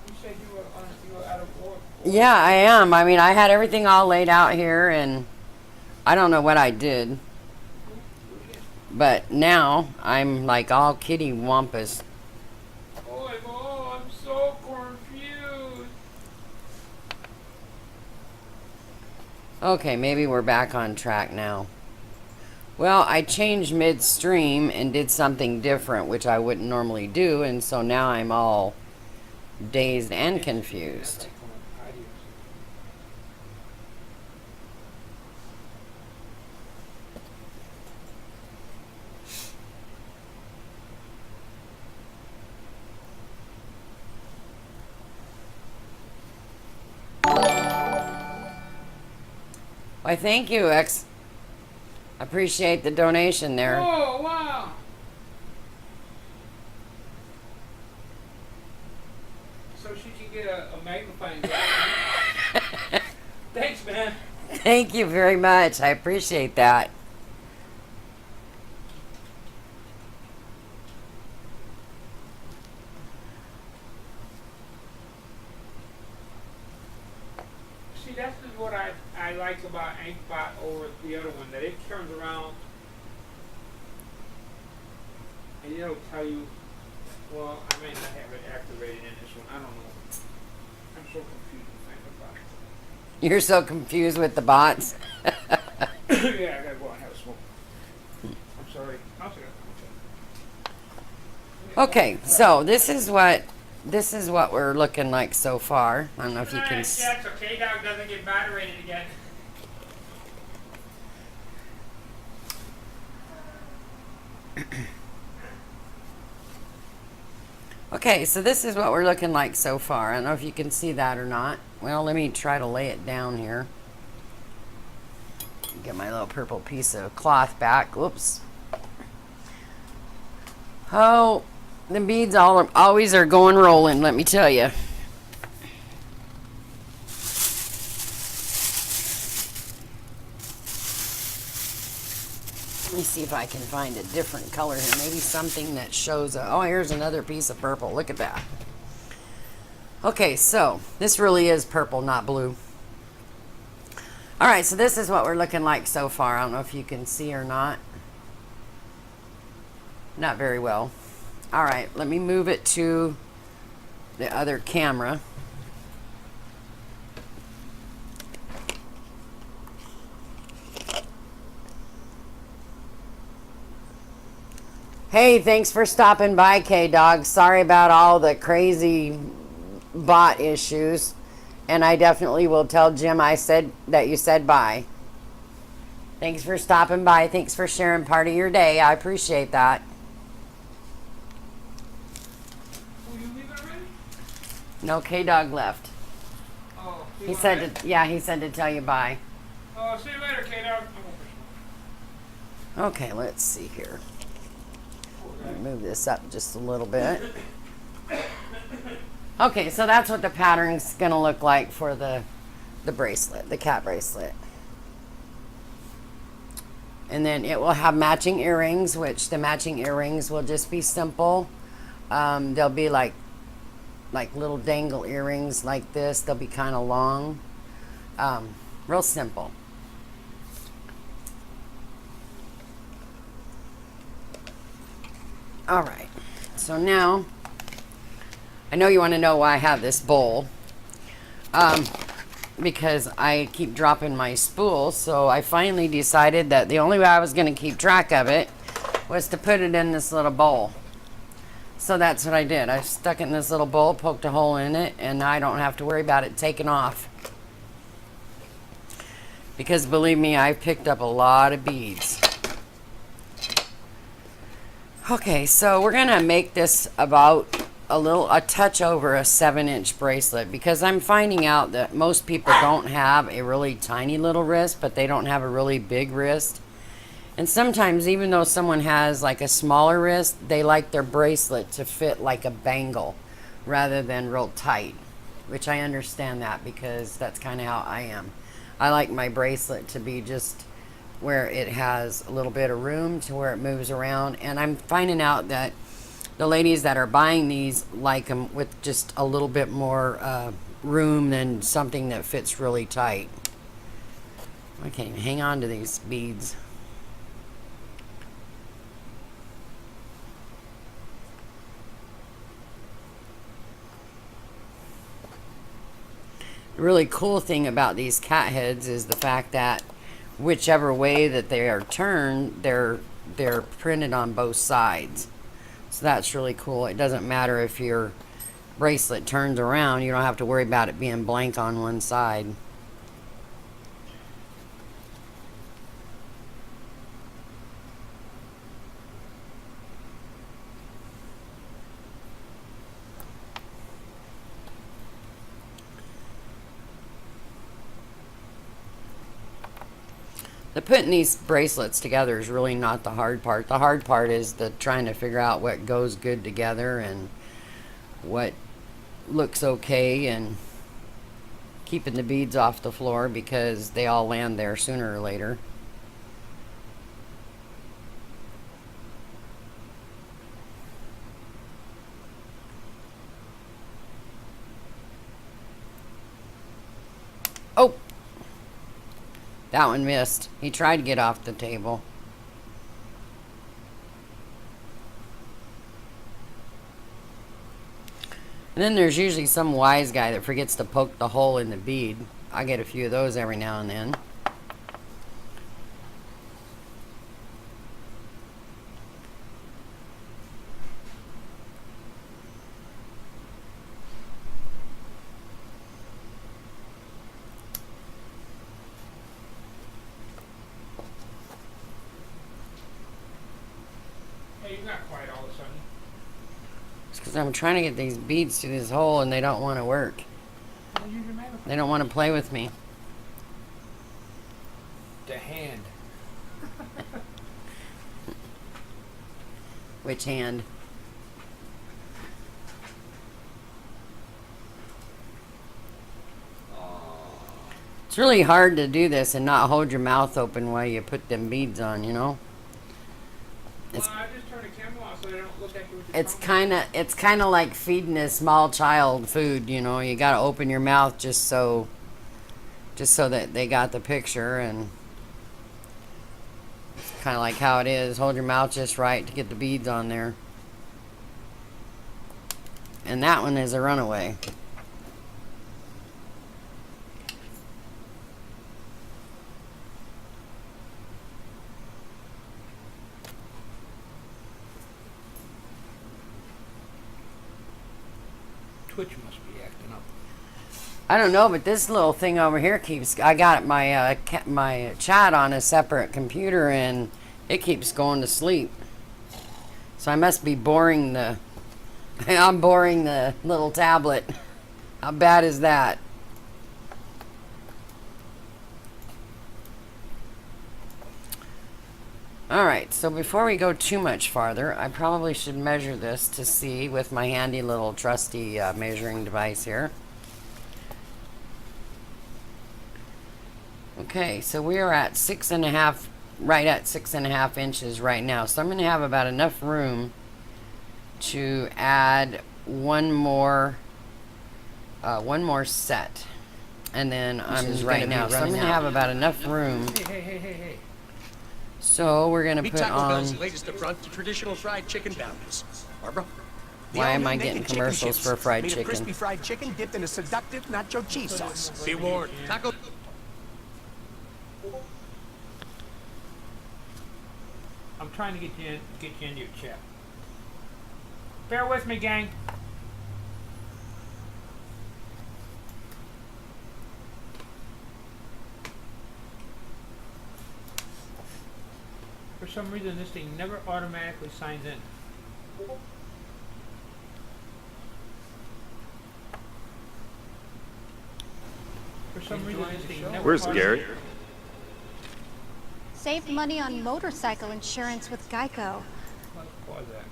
You said you were out of order. Yeah, I am. I mean, I had everything all laid out here, and I don't know what I did. But now I'm like all kitty wampus. Oh, I'm so confused. Okay, maybe we're back on track now. Well, I changed midstream and did something different, which I wouldn't normally do, and so now I'm all dazed and confused. Why, thank you, X. Appreciate the donation there. Oh, wow. So she can get a magnifying glass. Thanks, man. Thank you very much. I appreciate that. See, that's just what I like about Inkbot over the other one, that it turns around and it'll tell you, well, I may not have it activated in this one. I don't know. I'm so confused with Inkbot. You're so confused with the bots. Yeah, I gotta go out and have a smoke. I'm sorry. Okay, so this is what we're looking like so far. I don't know if you can. That's okay. Dog doesn't get moderated again. Okay, so this is what we're looking like so far. I don't know if you can see that or not. Well, let me try to lay it down here. Get my little purple piece of cloth back. Whoops. Oh, the beads always are going rolling, let me tell you. Let me see if I can find a different color here. Maybe something that shows oh, here's another piece of purple. Look at that. Okay, so this really is purple, not blue. All right, so this is what we're looking like so far. I don't know if you can see or not. Not very well. All right, let me move it to the other camera. Hey, thanks for stopping by, K-Dog. Sorry about all the crazy bot issues. And I definitely will tell Jim I said that you said bye. Thanks for stopping by. Thanks for sharing part of your day. I appreciate that. Will you leave already? No, K-Dog left. Oh, He said to, yeah, he said to tell you bye. Oh, see you later, K-Dog. Okay, let's see here. Let me move this up just a little bit. Okay, so that's what the pattern's gonna look like for the bracelet, the cat bracelet. And then it will have matching earrings, which the matching earrings will just be simple. They'll be like little dangle earrings like this. They'll be kind of long. Real simple. All right, so now I know you want to know why I have this bowl. Because I keep dropping my spool, so I finally decided that the only way I was going to keep track of it was to put it in this little bowl. So that's what I did. I stuck it in this little bowl, poked a hole in it, and now I don't have to worry about it taking off. Because believe me, I've picked up a lot of beads. Okay, so we're gonna make this about a touch over a 7-inch bracelet, because I'm finding out that most people don't have a really tiny little wrist, but they don't have a really big wrist. And sometimes, even though someone has like a smaller wrist, they like their bracelet to fit like a bangle rather than real tight, which I understand that, because that's kind of how I am. I like my bracelet to be just where it has a little bit of room to where it moves around. And I'm finding out that the ladies that are buying these like them with just a little bit more room than something that fits really tight. Okay, hang on to these beads. The really cool thing about these cat heads is the fact that whichever way that they are turned, they're printed on both sides. So that's really cool. It doesn't matter if your bracelet turns around, you don't have to worry about it being blank on one side. The putting these bracelets together is really not the hard part. The hard part is the trying to figure out what goes good together and what looks okay, and keeping the beads off the floor, because they all land there sooner or later. Oh! That one missed. He tried to get off the table. And then there's usually some wise guy that forgets to poke the hole in the bead. I get a few of those every now and then. Because I'm trying to get these beads through this hole and they don't want to work. Well, use your magnifier. They don't want to play with me. The hand. Which hand? It's really hard to do this and not hold your mouth open while you put them beads on, you know? Well, I just turn the camera off so they don't look at you with your It's phone. kind of like feeding a small child food, you know. You got to open your mouth just so that they got the picture, and it's kind of like how it is. Hold your mouth just right to get the beads on there. And that one is a runaway. Twitch must be acting up. I don't know, but this little thing over here keeps. I got my my chat on a separate computer, and it keeps going to sleep. So I must be boring the. I'm boring the little tablet. How bad is that? Alright, so before we go too much farther, I probably should measure this to see with my handy little trusty measuring device here. Okay, so we are at 6.5, right at 6.5 inches right now. So I'm going to have about enough room to add one more set. And then I'm right now. So I'm going to have about enough room. Hey. So we're going to Meet put Taco on. Bell's latest affront to traditional fried chicken bounties. Barbara? the Why am all-new I naked getting chicken commercials chips for fried made of chicken? crispy fried chicken dipped in a seductive nacho cheese sauce. Be warned. Taco. I'm trying to get you into your chat. Bear with me, gang. For some reason, this thing never automatically signs in. For some reason, this thing never Where's Gary? Save money on motorcycle insurance with Geico. Let's pause that.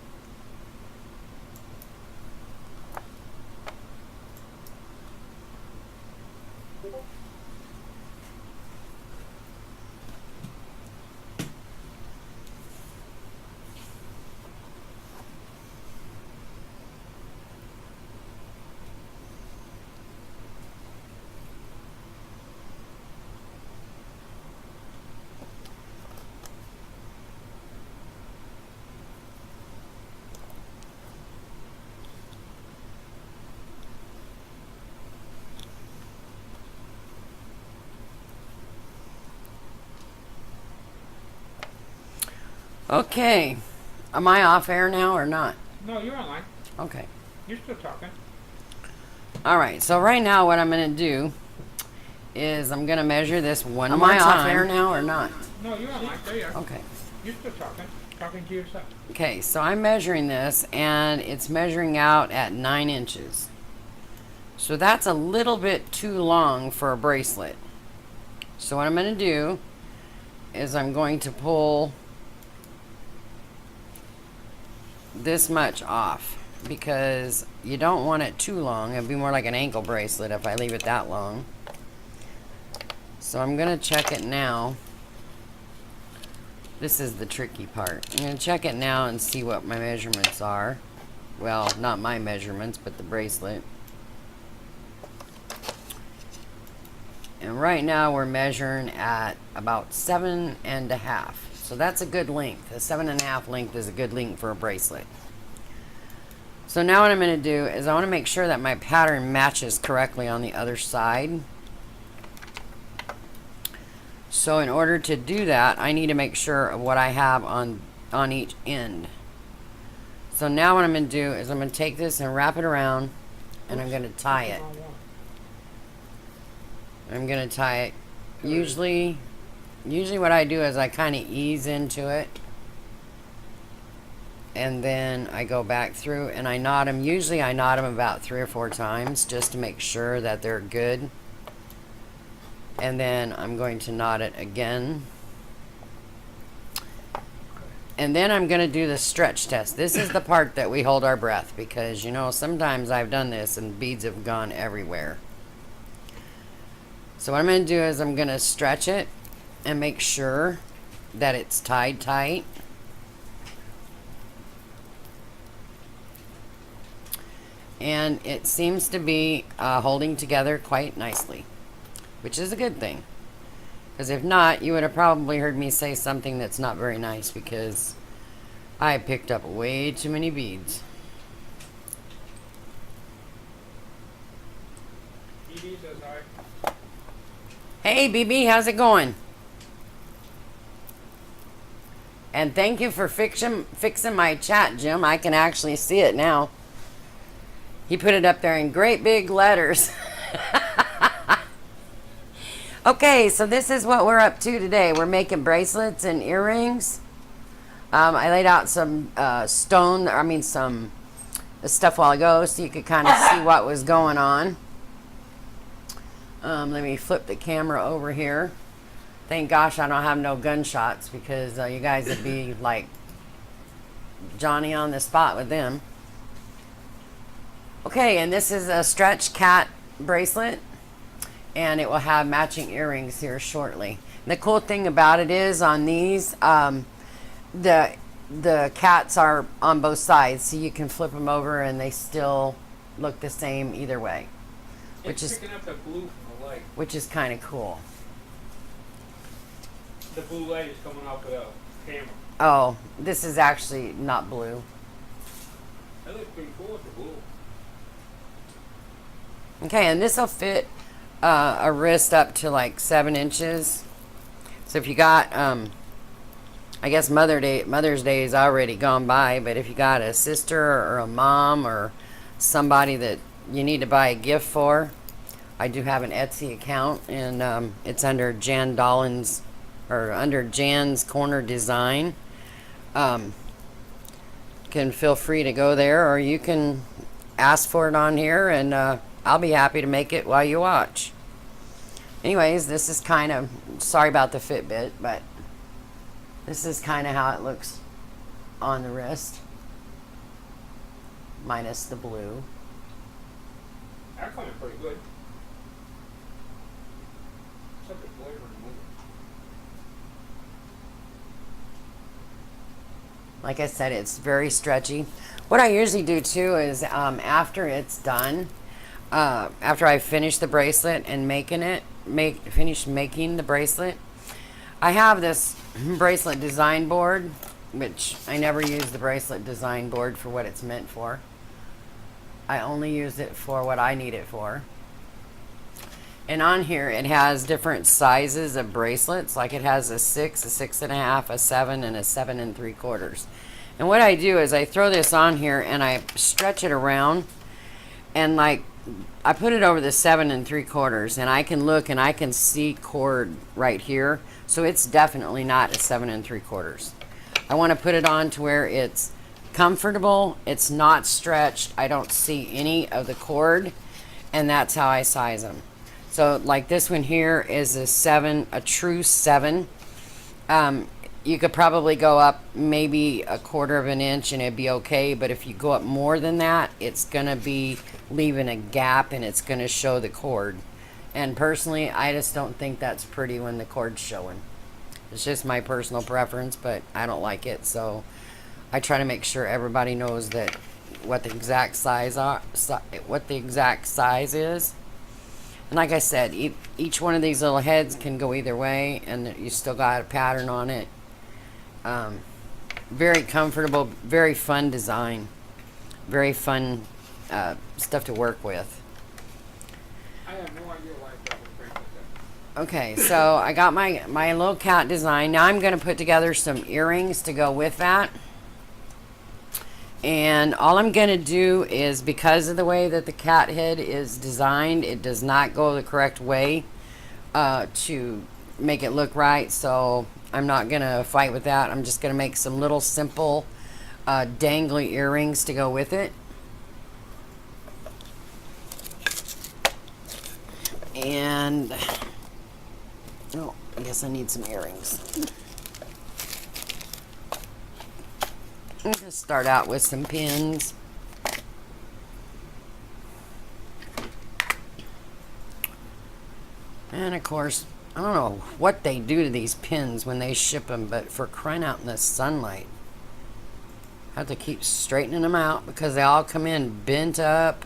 Okay. Am I off air now or not? No, you're online. Okay. You're still talking. Alright, so right now what I'm going to do is I'm going to measure this one more time. Am I off air now or not? No, you're online. There you are. Okay. You're still talking. Talking to yourself. Okay, so I'm measuring this, and it's measuring out at 9 inches. So that's a little bit too long for a bracelet. So what I'm going to do is I'm going to pull this much off, because you don't want it too long. It'd be more like an ankle bracelet if I leave it that long. So I'm going to check it now. This is the tricky part. I'm going to check it now and see what my measurements are. Well, not my measurements, but the bracelet. And right now we're measuring at about 7.5. So that's a good length. A 7.5 length is a good length for a bracelet. So now what I'm going to do is I want to make sure that my pattern matches correctly on the other side. So in order to do that, I need to make sure of what I have on each end. So now what I'm going to do is I'm going to take this and wrap it around, and I'm going to tie it. I'm going to tie it. Usually what I do is I kind of ease into it. and then I go back through and I knot them. Usually I knot them about 3 or 4 times just to make sure that they're good. And then I'm going to knot it again. And then I'm going to do the stretch test. This is the part that we hold our breath because, you know, sometimes I've done this and beads have gone everywhere. So what I'm going to do is I'm going to stretch it and make sure that it's tied tight. And it seems to be holding together quite nicely, which is a good thing. Because if not, you would have probably heard me say something that's not very nice because I picked up way too many beads. BB says hi. Hey, BB, how's it going? And thank you for fixing my chat, Jim. I can actually see it now. He put it up there in great big letters. Okay, so this is what we're up to today. We're making bracelets and earrings. I laid out some some stuff while ago so you could kind of see what was going on. Let me flip the camera over here. Thank gosh I don't have no gunshots because you guys would be like Johnny on the spot with them. Okay, and this is a stretch cat bracelet. And it will have matching earrings here shortly. And the cool thing about it is on these, the cats are on both sides, so you can flip them over and they still look the same either way, It's picking up the blue from the light. which is kind of cool. The blue light is coming off of the camera. Oh, this is actually not blue. That looks pretty cool with the blue. Okay, and this will fit a wrist up to like 7 inches. So if you got, I guess Mother's Day is already gone by, but if you got a sister or a mom or somebody that you need to buy a gift for, I do have an Etsy account, and it's under Jan Dollins, or under Jan's Corner Design. Can feel free to go there, or you can ask for it on here, and I'll be happy to make it while you watch. Anyways, this is kind of, sorry about the Fitbit, but this is kind of how it looks on the wrist, minus the blue. That's coming pretty good. Except the flavor and movement. Like I said, it's very stretchy. What I usually do too is after it's done, after I finish the bracelet and finish making the bracelet, I have this bracelet design board, which I never use the bracelet design board for what it's meant for. I only use it for what I need it for. And on here it has different sizes of bracelets, like it has a 6, a 6.5, a 7, and a 7 3/4. And what I do is I throw this on here and I stretch it around, and like I put it over the 7 3/4, and I can look and I can see cord right here. So it's definitely not a 7 3/4. I want to put it on to where it's comfortable, it's not stretched, I don't see any of the cord, and that's how I size them. So like this one here is a 7, a true 7. You could probably go up maybe 1/4 of an inch and it'd be okay, but if you go up more than that, it's gonna be leaving a gap and it's gonna show the cord. And personally, I just don't think that's pretty when the cord's showing. It's just my personal preference, but I don't like it, so I try to make sure everybody knows that what the exact size is. And like I said, each one of these little heads can go either way, and you still got a pattern on it. Very comfortable, very fun design, very fun stuff to work with. I have no idea why I got this bracelet there. Okay, so I got my little cat design. Now I'm going to put together some earrings to go with that. And all I'm going to do is, because of the way that the cat head is designed, it does not go the correct way to make it look right. So I'm not going to fight with that. I'm just going to make some little simple dangly earrings to go with it. And, oh, I guess I need some earrings. I'm going to start out with some pins. And of course, I don't know what they do to these pins when they ship them, but for crying out in the sunlight, I have to keep straightening them out because they all come in bent up.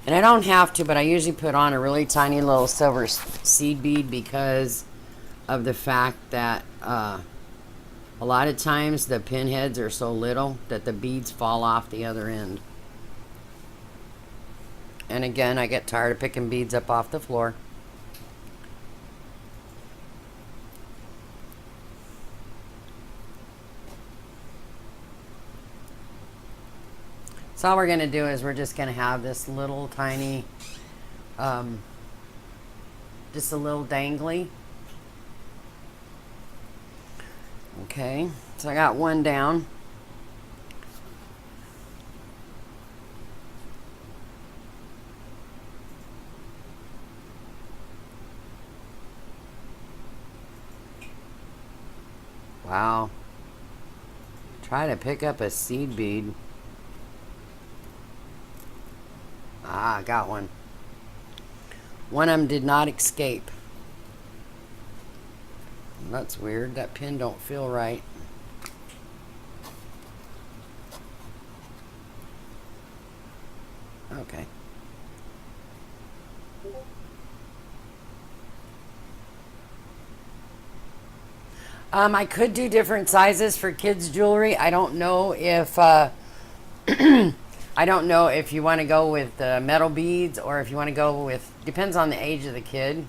And I don't have to, but I usually put on a really tiny little silver seed bead because of the fact that a lot of times the pin heads are so little that the beads fall off the other end. And again, I get tired of picking beads up off the floor. So all we're going to do is we're just going to have this little tiny, just a little dangly. Okay, so I got one down. Wow. Try to pick up a seed bead. Ah, I got one. One of them did not escape. That's weird. That pin don't feel right. Okay. I could do different sizes for kids' jewelry. I don't know if I don't know if you want to go with metal beads or if you want to go with, depends on the age of the kid.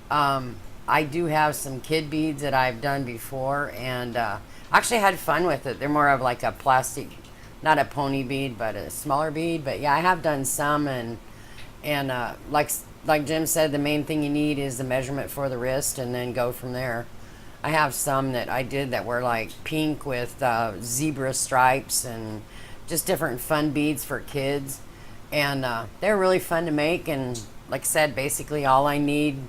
I do have some kid beads that I've done before and actually had fun with it. They're more of like a plastic, not a pony bead, but a smaller bead. But yeah, I have done some and like Jim said, the main thing you need is the measurement for the wrist and then go from there. I have some that I did that were like pink with zebra stripes and just different fun beads for kids. And they're really fun to make. And like I said, basically all I need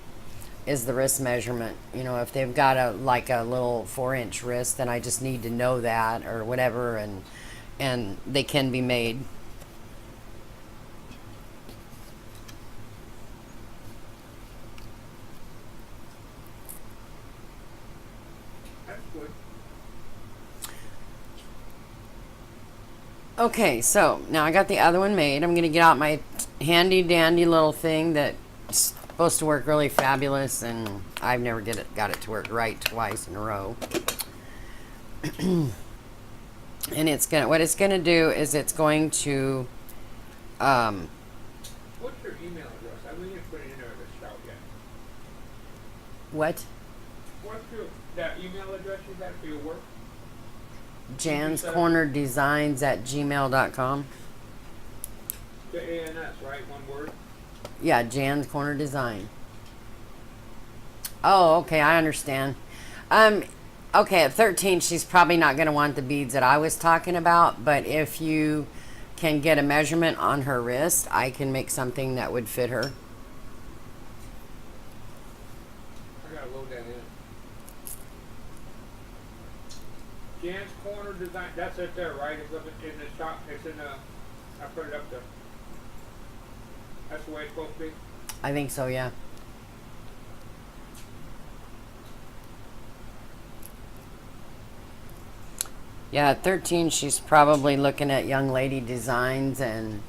is the wrist measurement. You know, if they've got a little 4-inch wrist, then I just need to know that or whatever, and they can be made. Okay, so now I got the other one made. I'm going to get out my handy dandy little thing that's supposed to work really fabulous, and I've never got it to work right twice in a row. And what it's going to do is it's going to What's your email address? I didn't put it in there at the shout yet. what? What's that email address you got for your work? Jan's Corner Designs at gmail.com. The ANS, right? One word. Yeah, Jan's Corner Design. Oh, okay, I understand. Okay, at 13, she's probably not going to want the beads that I was talking about, but if you can get a measurement on her wrist, I can make something that would fit her. I gotta load that in. Jan's Corner Design, that's it there, right? It's up in the shop, it's in the, I put it up there. That's the way it's supposed to be? I think so, yeah. Yeah, at 13, she's probably looking at young lady designs and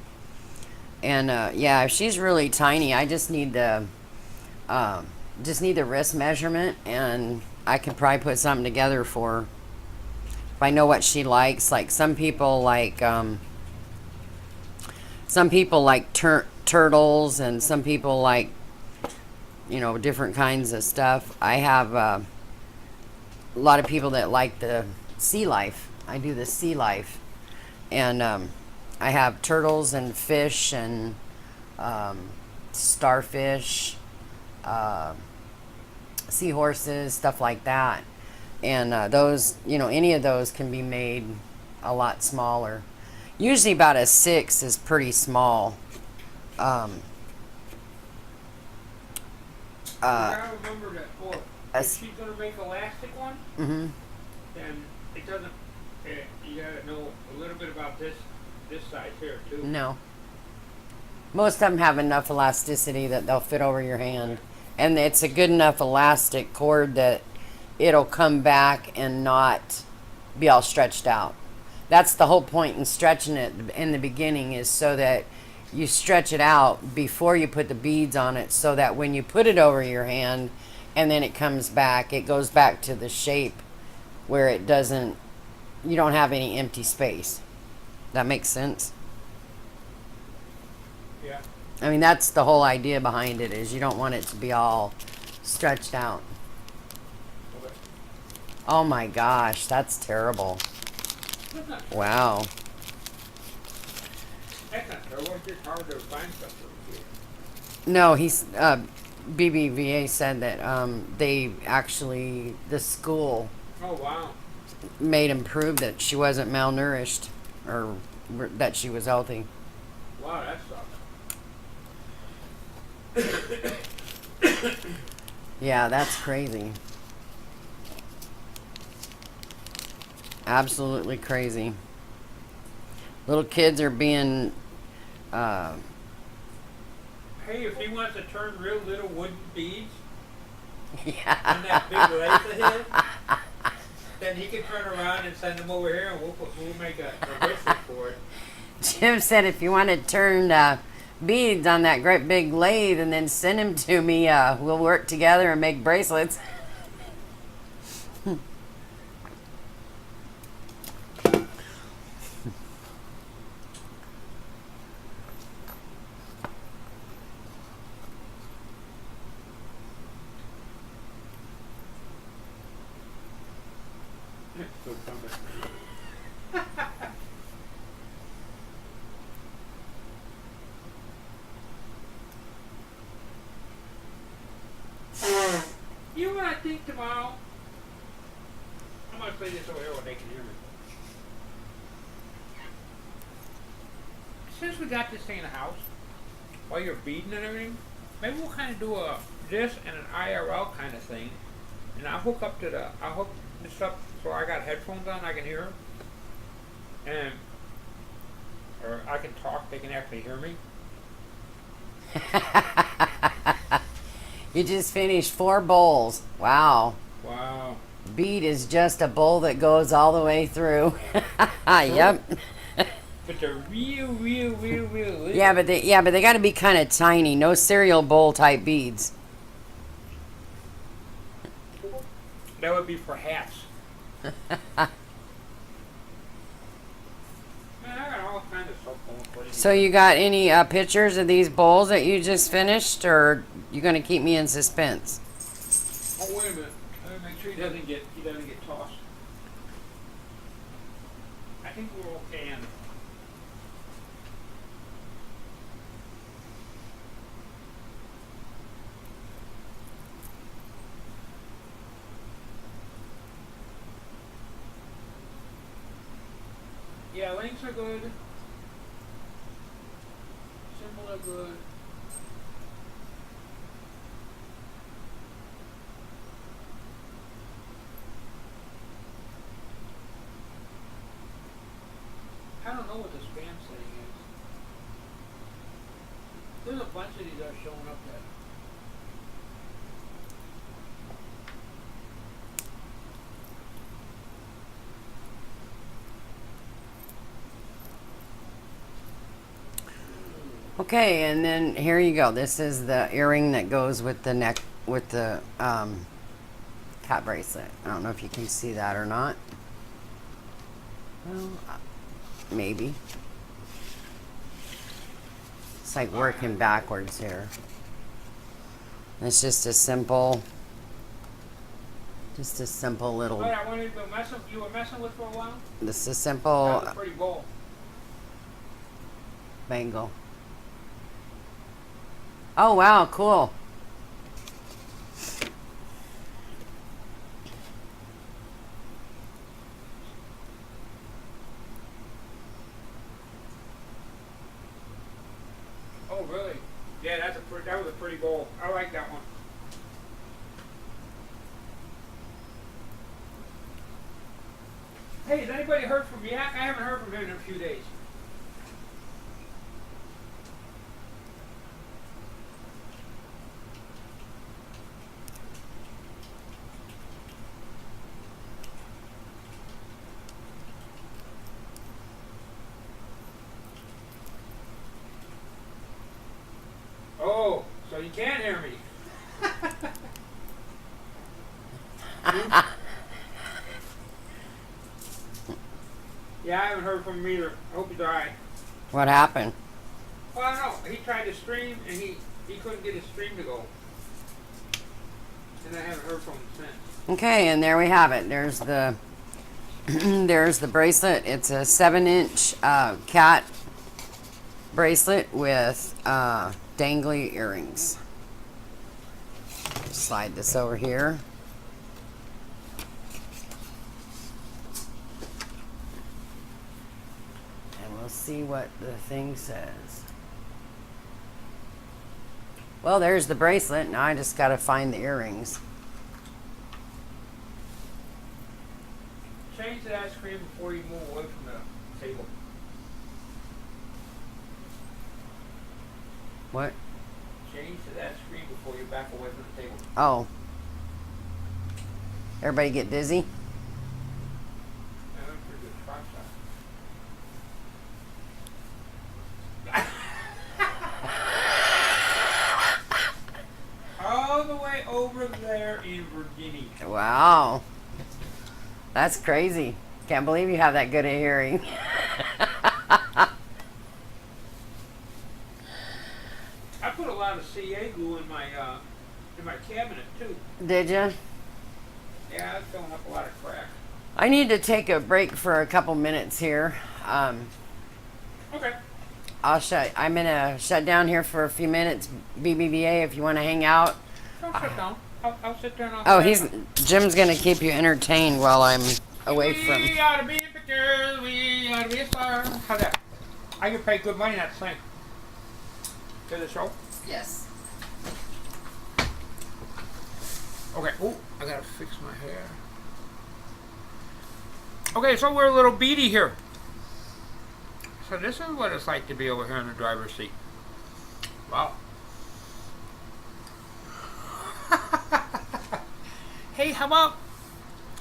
yeah, if she's really tiny, I just need the wrist measurement, and I could probably put something together for her. If I know what she likes. Like some people like turtles, and some people like, you know, different kinds of stuff. I have a lot of people that like the sea life. I do the sea life, and I have turtles and fish and starfish, seahorses, stuff like that. And those, any of those can be made a lot smaller. Usually about a 6 is pretty small. Um, I gotta remember that for a if s- she's gonna make elastic one, mhm. then it doesn't. You gotta know a little bit about this size here too. No. Most of them have enough elasticity that they'll fit over your hand. And it's a good enough elastic cord that it'll come back and not be all stretched out. That's the whole point in stretching it in the beginning, is so that you stretch it out before you put the beads on it, so that when you put it over your hand and then it comes back, it goes back to the shape where you don't have any empty space. That makes sense? Yeah. I mean, that's the whole idea behind it, is you don't want it to be all stretched out. Okay. Oh my gosh, that's terrible. That's not. Wow. That's not terrible. It's just hard to find stuff over here. No, BBVA said that the school Oh wow. made him prove that she wasn't malnourished, or that she was healthy. Wow, that sucks. Yeah, that's crazy. Absolutely crazy. Little kids are being Hey, if he wants to turn real little wooden beads yeah. on that big lace of his, then he can turn around and send them over here, and we'll make a bracelet for it. Jim said if you want to turn beads on that great big lathe and then send them to me, we'll work together and make bracelets. So coming. You know what I think tomorrow? I'm gonna play this over here where they can hear me. Since we got this thing in the house, while you're beading and everything, maybe we'll kind of do this and an IRL kind of thing, and I'll hook this up so I got headphones on, I can hear them, or I can talk, they can actually hear me. You just finished 4 bowls. Wow. Wow. Bead is just a bowl that goes all the way through. Yep. But they're real little. Yeah, but they got to be kind of tiny. No cereal bowl type beads. That would be for hats. Man, I got all kinds of stuff going for you. So you got any pictures of these bowls that you just finished, or you gonna keep me in suspense? Oh, wait a minute. Let me make sure he doesn't get tossed. I think we're okay on. Yeah, links are good. Symbol are good. I don't know what the spam setting is. There's a bunch of these that are showing up that. Okay, and then here you go. This is the earring that goes with the neck, with the cat bracelet. I don't know if you can see that or not. Well, maybe. It's like working backwards here. It's just a simple little. But I wanted to mess with you were messing with for a while. This is a That simple was a pretty bowl. bangle. Oh wow, cool. Oh, really? Yeah, that was a pretty bowl. I like that one. Hey, has anybody heard from Yak? I haven't heard from him in a few days. Oh, so you can't hear me. Yeah, I haven't heard from him either. I hope he's alright. What happened? Well, I don't know. He tried to stream and he couldn't get his stream to go. And I haven't heard from him since. Okay, and there we have it. There's the there's the bracelet. It's a 7-inch cat bracelet with dangly earrings. Slide this over here. And we'll see what the thing says. Well, there's the bracelet. Now I just got to find the earrings. Change the ice cream before you move away from the table. What? Change to that screen before you back away from the table. Oh. Everybody get dizzy? Yeah, that's pretty good. Try that. All the way over there in Virginia. Wow. That's crazy. Can't believe you have that good a hearing. I put a lot of CA glue in my cabinet too. Did you? Yeah, it's filling up a lot of crack. I need to take a break for a couple minutes here. Okay. I'm gonna shut down here for a few minutes. BBBA, if you want to hang out. Don't sit down. I'll sit there and Oh, I'll Jim's gonna keep you entertained while I'm away from. We ought to be in pictures. We ought to be a star. How's that? I get paid good money not to sing. To the show? Yes. Okay. Oh, I gotta fix my hair. Okay, so we're a little beady here. So this is what it's like to be over here in the driver's seat. Wow. Hey, how about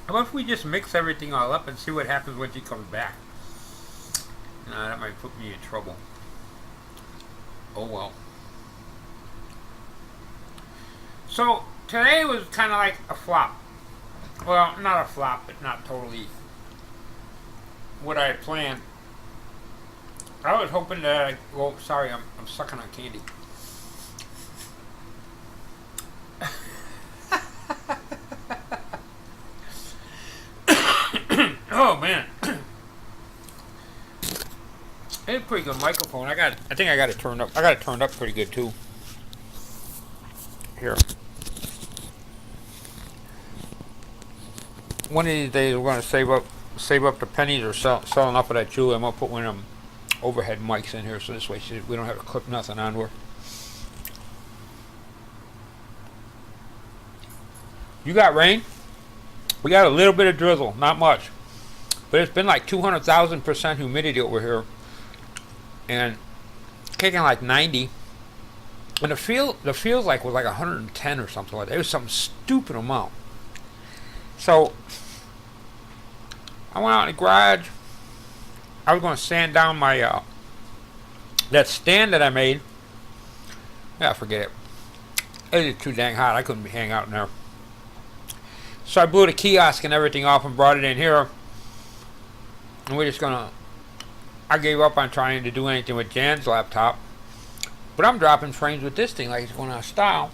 if we just mix everything all up and see what happens when she comes back? Nah, that might put me in trouble. Oh well. So today was kind of like a flop. Well, not a flop, but not totally what I had planned. I was hoping that well, sorry, I'm sucking on candy. Oh man. It's a pretty good microphone. I think I got it turned up. I got it turned up pretty good too. Here. One of these days we're gonna save up the pennies or sell enough of that jewelry. I'm gonna put one of them overhead mics in here so this way we don't have to clip nothing onto her. You got rain? We got a little bit of drizzle, not much. But it's been like 200,000% humidity over here. And kicking like 90. And the feels like was like 110 or something like that. It was some stupid amount. So I went out in the garage. I was going to sand down my that stand that I made. Yeah, forget it. It was too dang hot. I couldn't hang out in there. So I blew the kiosk and everything off and brought it in here. And we're just gonna. I gave up on trying to do anything with Jan's laptop. But I'm dropping frames with this thing like it's going out of style.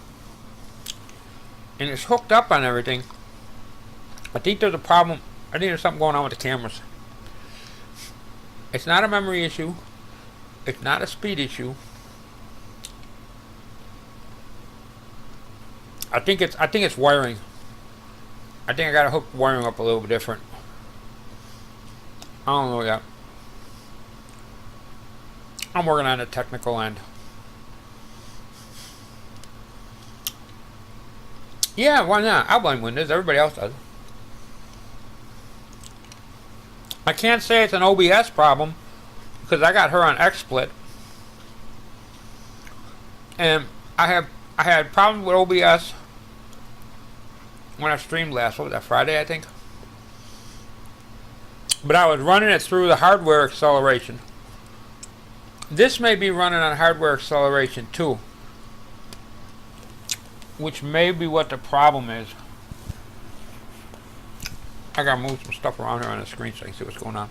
And it's hooked up on everything. I think there's a problem. I think there's something going on with the cameras. It's not a memory issue. It's not a speed issue. I think it's wiring. I think I gotta hook wiring up a little bit different. I don't know yet. I'm working on the technical end. Yeah, why not? I blame Windows. Everybody else does. I can't say it's an OBS problem because I got her on XSplit, and I had problems with OBS when I streamed last. What was that, Friday, I think? But I was running it through the hardware acceleration. This may be running on hardware acceleration too, which may be what the problem is. I gotta move some stuff around here on the screen so I can see what's going on.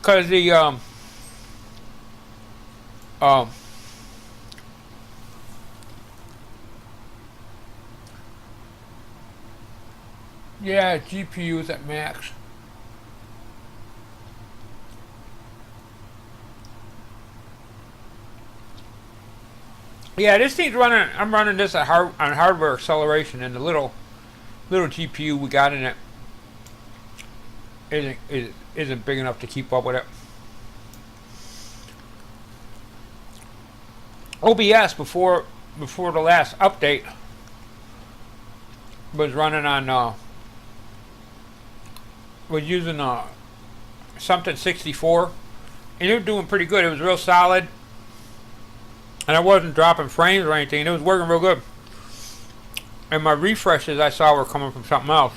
Cause the yeah, GPU's at max. Yeah, this thing's running. I'm running this on hardware acceleration, and the little GPU we got in it isn't big enough to keep up with it. OBS before the last update was running on was using something 64, and it was doing pretty good. It was real solid, and I wasn't dropping frames or anything. It was working real good. And my refreshes I saw were coming from something else.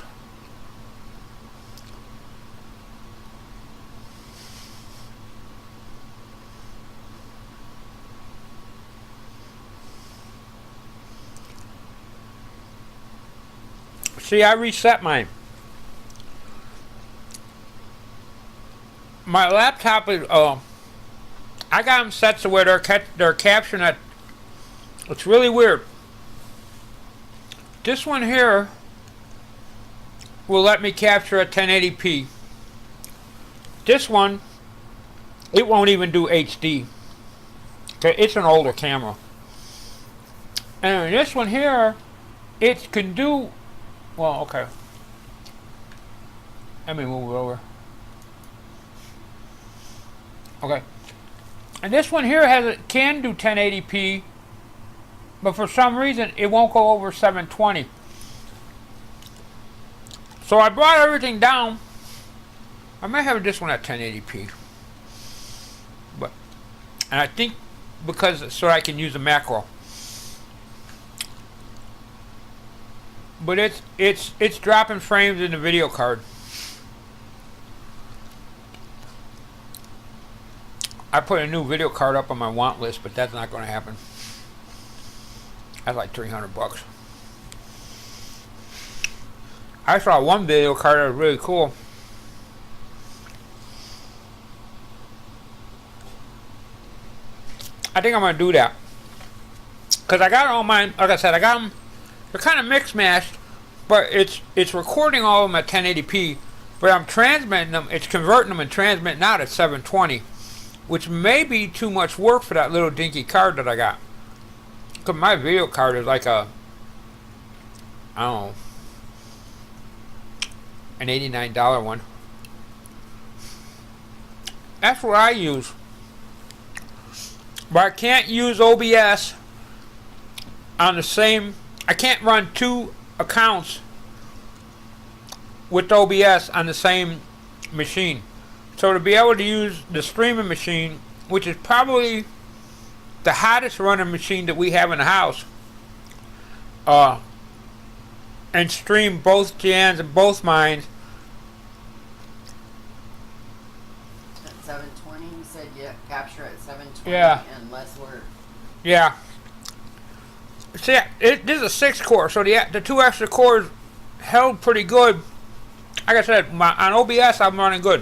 See, I reset mine. My laptop is I got them set to where they're capturing it. It's really weird. This one here will let me capture at 1080p. This one, it won't even do HD. Okay, it's an older camera. And this one here, it can do, well, okay. Let me move it over. Okay. And this one here can do 1080p, but for some reason it won't go over 720. So I brought everything down. I might have this one at 1080p, and I think because so I can use a macro. But it's dropping frames in the video card. I put a new video card up on my want list, but that's not going to happen. That's like $300. I saw one video card that was really cool. I think I'm going to do that. Because I got all mine, like I said, I got them, they're kind of mixed matched, but it's recording all of them at 1080p, but I'm transmitting them, it's converting them and transmitting out at 720, which may be too much work for that little dinky card that I got. Because my video card is like a, I don't know, an $89 one. That's what I use. But I can't use OBS on the same, I can't run two accounts with OBS on the same machine. So to be able to use the streaming machine, which is probably the hottest running machine that we have in the house, and stream both Jan's and both mine. At 720, you said capture at 720 Yeah. and less work. Yeah. See, this is a 6-core, so the two extra cores held pretty good. Like I said, on OBS I'm running good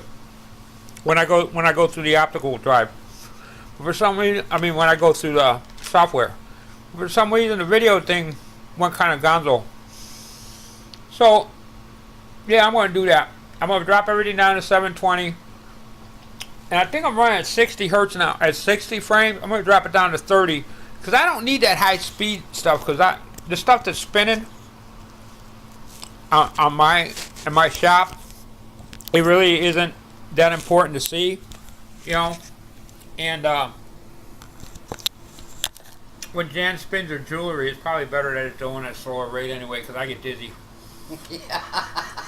when I go through the optical drive. For some reason, I mean when I go through the software. For some reason the video thing went kind of gonzo. So yeah, I'm going to do that. I'm going to drop everything down to 720. And I think I'm running at 60 hertz now. At 60 frames, I'm going to drop it down to 30. Because I don't need that high speed stuff. Because the stuff that's spinning in my shop, it really isn't that important to see. You know? And when Jan spins her jewelry, it's probably better that it's doing at a slower rate anyway, because I get dizzy. Yeah.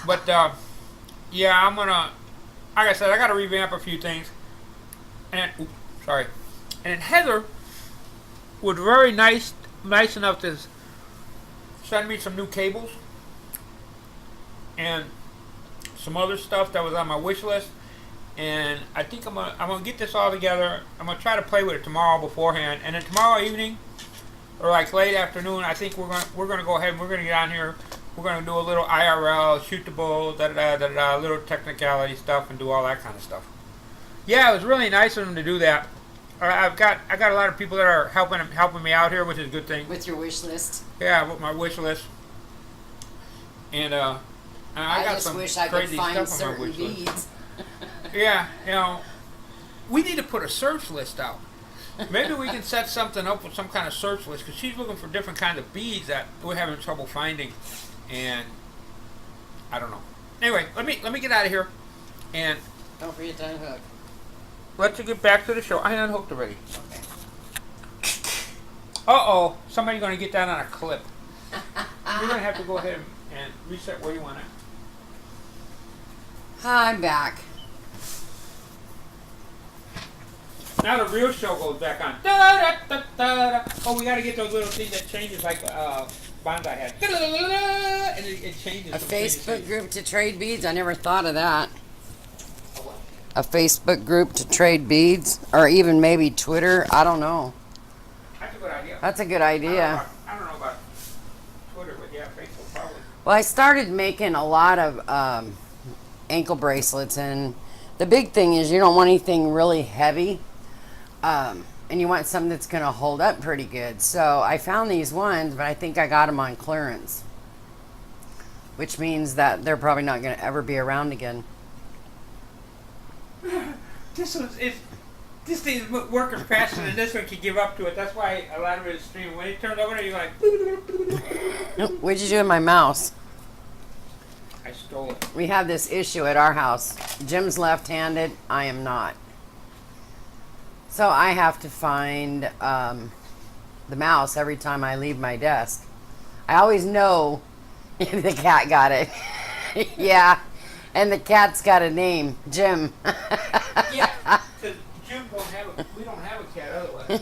But yeah, I'm gonna. Like I said, I gotta revamp a few things. And sorry. And Heather was very nice enough to send me some new cables and some other stuff that was on my wish list. And I think I'm gonna get this all together. I'm gonna try to play with it tomorrow beforehand, and then tomorrow evening or like late afternoon, I think we're gonna go ahead and we're gonna get on here. We're gonna do a little IRL, shoot the bull, little technicality stuff, and do all that kind of stuff. Yeah, it was really nice of them to do that. I got a lot of people that are helping me out here, which is a good thing. With your wish list. Yeah, with my wish list. And I got just some wish I could crazy find stuff on my certain wish list. beads. Yeah, we need to put a search list out. Maybe we can set something up with some kind of search list, because she's looking for different kinds of beads that we're having trouble finding, and I don't know. Anyway, let me get out of here, and Don't forget to unhook. let's get back to the show. I unhooked already. Okay. Uh-oh, somebody's going to get that on a clip. You're going to have to go ahead and reset where you want it. I'm back. Now the real show goes back on. Da-da-da-da-da. Oh, we got to get those little things that changes like Bondi had. Da-da-da-da-da. And it changes. A Facebook group to trade beads? I never thought of that. A Facebook group to trade beads? Or even maybe Twitter? I don't know. That's a good idea. That's a good idea. I don't know about Twitter, but yeah, Facebook probably. Well, I started making a lot of ankle bracelets, and the big thing is you don't want anything really heavy, and you want something that's going to hold up pretty good. So I found these ones, but I think I got them on clearance, which means that they're probably not going to ever be around again. This thing's working faster than this one can give up to it. That's why a lot of it is streaming. When it turns over there, you're like, What'd you do with my mouse? I stole it. We have this issue at our house. Jim's left-handed. I am not. So I have to find the mouse every time I leave my desk. I always know if the cat got it. Yeah. And the cat's got a name. Jim. Yeah, because we don't have a cat otherwise.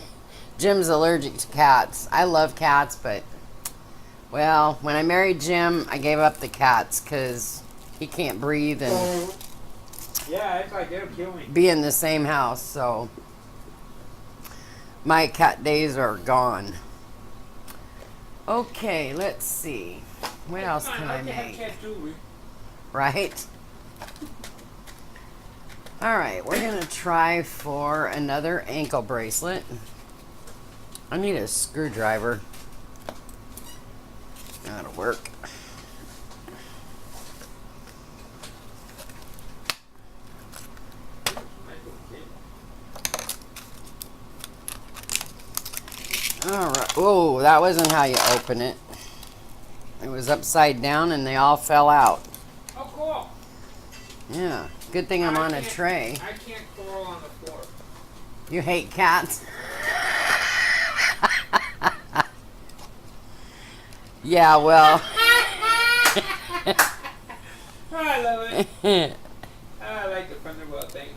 Jim's allergic to cats. I love cats, but... Well, when I married Jim, I gave up the cats because he can't breathe and Yeah, it's like they'll kill me. be in the same house, so my cat days are gone. Okay, let's see. What else can I make? Cat jewelry. Right? Alright, we're going to try for another ankle bracelet. I need a screwdriver. That'll work. Alright. Oh, that wasn't how you open it. It was upside down and they all fell out. Oh, cool. Yeah. Good thing I'm on a tray. I can't crawl on the floor. You hate cats? Yeah, well. I love it. I like the Thunderbolt thing.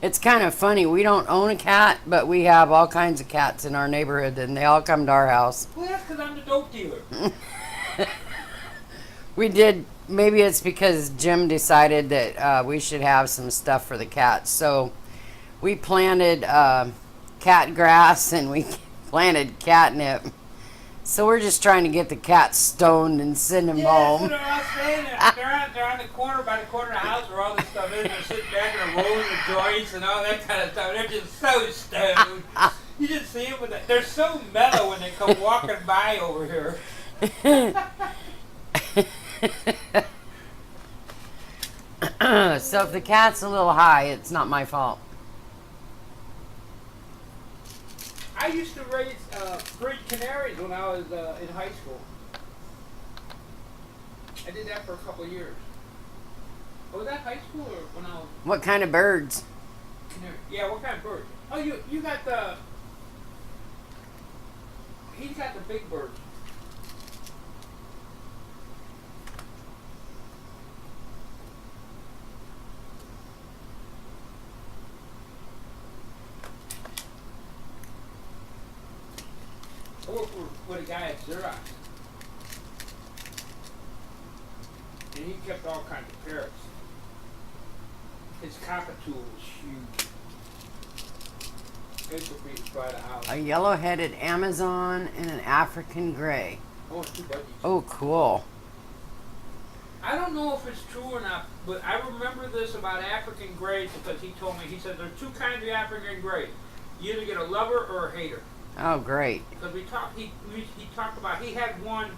It's kind of funny. We don't own a cat, but we have all kinds of cats in our neighborhood, and they all come to our house. Well, that's because I'm the dope dealer. We did. Maybe it's because Jim decided that we should have some stuff for the cats. So we planted cat grass and we planted catnip. So we're just trying to get the cats stoned and send them home. That's what I was saying. They're on the corner, by the corner of the house where all this stuff is. They're sitting back and they're rolling the joints and all that kind of stuff. They're just so stoned. You just see them with that. They're so mellow when they come walking by over here. So if the cat's a little high, it's not my fault. I used to breed canaries when I was in high school. I did that for a couple of years. Was that high school or when I was What kind of birds? canary? Yeah, what kind of bird? Oh, you got the. He's got the big birds. I worked with a guy at Xerox, and he kept all kinds of parrots. His cockatoo was huge. It would be by the house. A yellow-headed Amazon and an African gray. Oh, it's two budgies. Oh, cool. I don't know if it's true or not, but I remember this about African grays because he told me, he said there's two kinds of African grays. You either get a lover or a hater. Oh, great. Because he talked about, he had one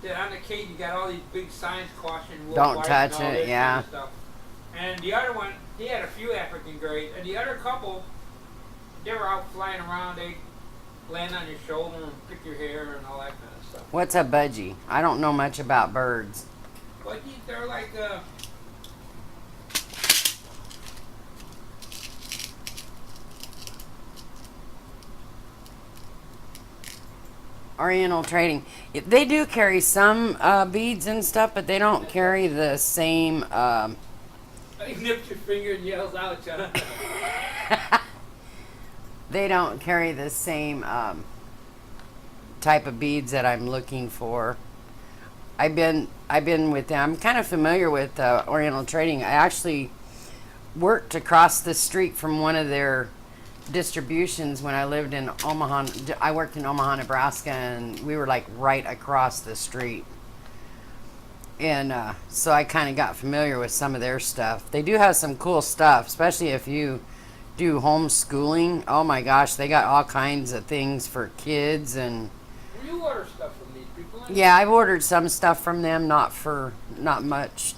that on the cage, you got all these big signs caution. Don't white, touch and all it, this yeah. kind of stuff. And the other one, he had a few African grays, and the other couple, they were out flying around, they land on your shoulder and pick your hair and all that kind of stuff. What's a budgie? I don't know much about birds. But they're like, Oriental Trading. They do carry some beads and stuff, but they don't carry the same. he nips your finger and yells out, John. They don't carry the same type of beads that I'm looking for. I've been with them. I'm kind of familiar with Oriental Trading. I actually worked across the street from one of their distributions when I lived in Omaha. I worked in Omaha, Nebraska, and we were like right across the street. And so I kind of got familiar with some of their stuff. They do have some cool stuff, especially if you do homeschooling. Oh my gosh, they got all kinds of things for kids. And You order stuff from these people. yeah, I've ordered some stuff from them, not much,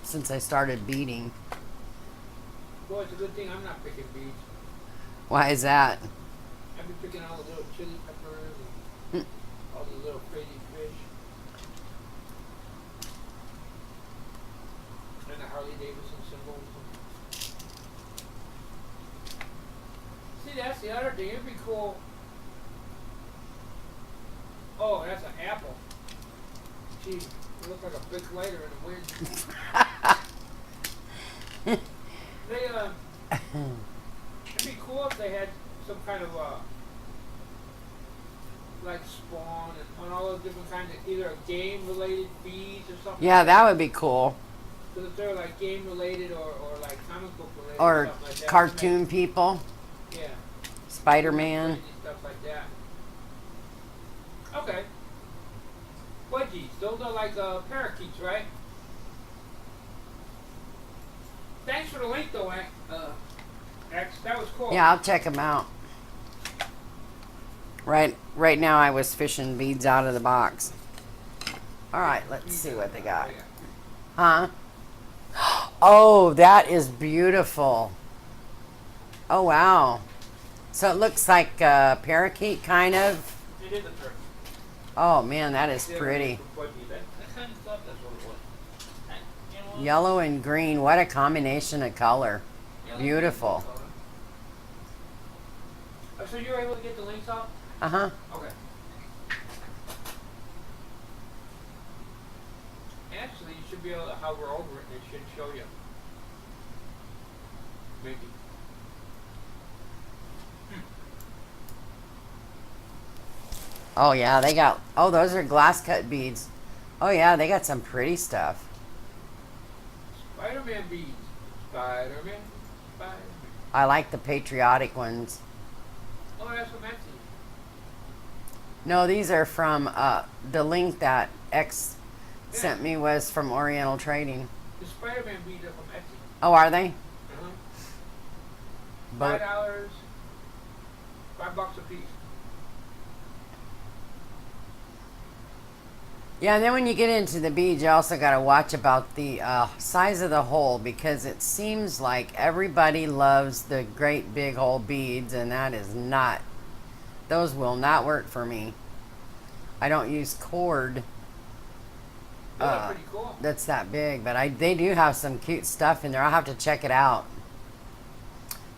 since I started beading. Well, it's a good thing I'm not picking beads. Why is that? I've been picking all the little chili peppers and all the little crazy fish. And the Harley Davidson symbols. See, that's the other thing. It'd be cool. Oh, that's an apple. Gee, it looks like a big lighter in the wind. They, it'd be cool if they had some kind of, like Spawn and all those different kinds of, either a game-related beads or something. Yeah, that would be cool. Because if they're like game-related or like comic book-related Or something like that. cartoon people, Yeah. Spider-Man. Crazy stuff like that. Okay. Budgies. Those are like parakeets, right? Thanks for the link, though, X. That was cool. Yeah, I'll check them out. Right now, I was fishing beads out of the box. All right, let's see what they got. Huh? Oh, that is beautiful. Oh, wow. So it looks like a parakeet, kind of. It is a turkey. Oh, man, that is pretty. That kind of stuff, that's what it was. You know what? Yellow and green. What a combination of color. Beautiful. So you were able to get the links out? Uh-huh. Okay. Actually, you should be able to hover over it and it should show you. Maybe. Oh, yeah, they got... Oh, those are glass cut beads. Oh, yeah, they got some pretty stuff. Spider-Man beads. Spider-Man. Spider-Man. I like the patriotic ones. Oh, that's from Etsy. No, these are from... the link that X sent me was from Oriental Trading. The Spider-Man beads are from Etsy. Oh, are they? Uh-huh. But $5. $5 a piece. yeah, and then when you get into the beads, you also got to watch about the size of the hole, because it seems like everybody loves the great big hole beads, and that is not... Those will not work for me. I don't use cord Those are pretty cool. that's that big, but they do have some cute stuff in there. I'll have to check it out.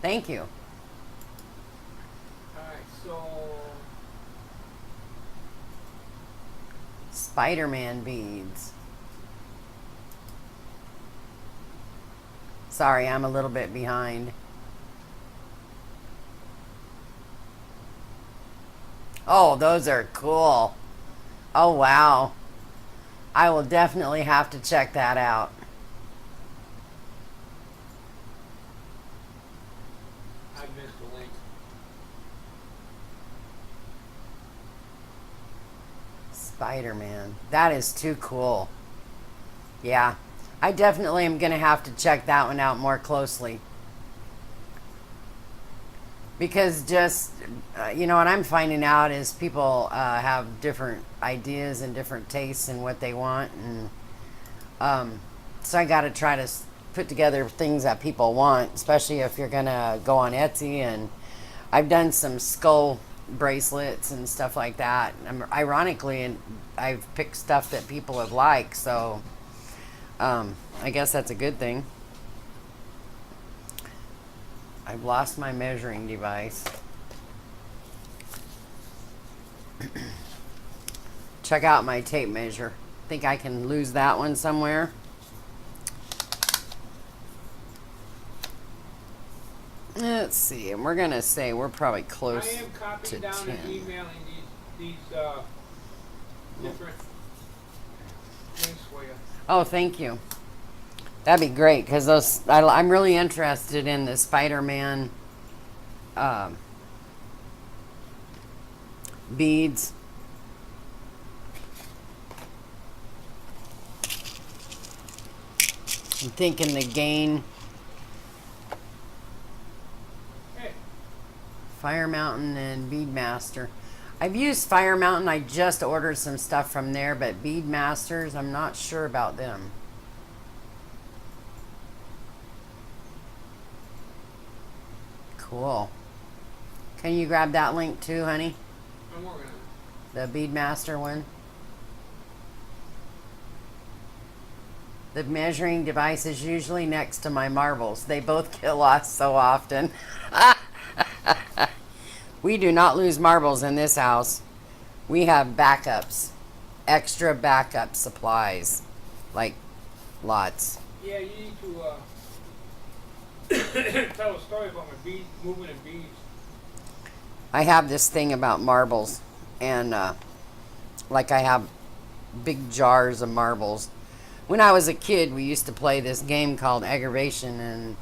Thank you. Alright, so Spider-Man beads. Sorry, I'm a little bit behind. Oh, those are cool. Oh, wow. I will definitely have to check that out. I missed the link. Spider-Man. That is too cool. Yeah. I definitely am going to have to check that one out more closely. Because just, you know, what I'm finding out is people have different ideas and different tastes in what they want. And so I got to try to put together things that people want, especially if you're going to go on Etsy. And I've done some skull bracelets and stuff like that. Ironically, I've picked stuff that people have liked, so I guess that's a good thing. I've lost my measuring device. Check out my tape measure. Think I can lose that one somewhere. Let's see, and we're gonna say we're probably close I am to copying down 10. and emailing these different links for you. Oh, thank you. That'd be great, because those I'm really interested in the Spider-Man beads. I'm thinking the Gain Hey, Fire Mountain and Beadmaster. I've used Fire Mountain. I just ordered some stuff from there, but Beadmasters, I'm not sure about them. Cool. Can you grab that link too, honey? I'm working on it. The Beadmaster one. The measuring device is usually next to my marbles. They both get lost so often. We do not lose marbles in this house. We have backups. Extra backup supplies. Like, lots. Yeah, you need to tell a story about my bead movement and beads. I have this thing about marbles. And, like I have big jars of marbles. When I was a kid, we used to play this game called Aggravation, and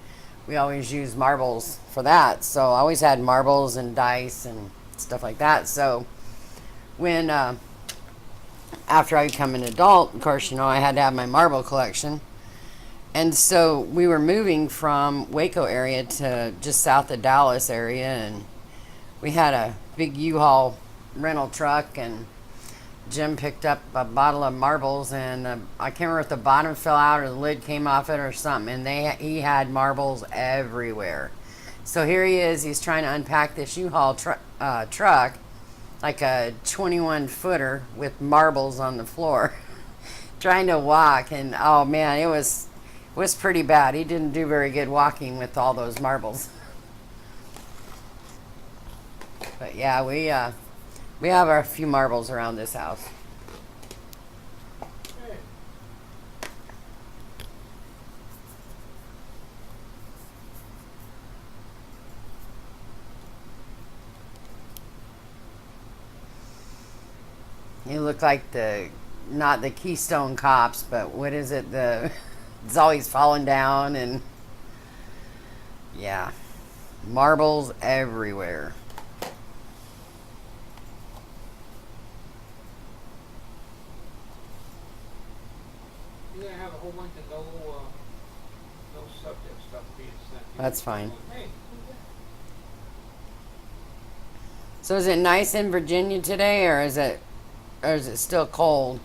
we always used marbles for that. So I always had marbles and dice and stuff like that. So when, after I become an adult, of course, you know, I had to have my marble collection. And so we were moving from Waco area to just south of Dallas area, and we had a big U-Haul rental truck, and Jim picked up a bottle of marbles, and I can't remember if the bottom fell out or the lid came off it or something, and he had marbles everywhere. So here he is, he's trying to unpack this U-Haul truck, like a 21-footer with marbles on the floor, trying to walk, and oh man, it was pretty bad. He didn't do very good walking with all those marbles. But yeah, we have a few marbles around this house. Hey. You look like not the Keystone Cops, but what is it? It's always falling down, and yeah, marbles everywhere. You're gonna have a whole bunch of no subject stuff being sent. That's fine. Hey, So is it nice in Virginia today, or is it still cold?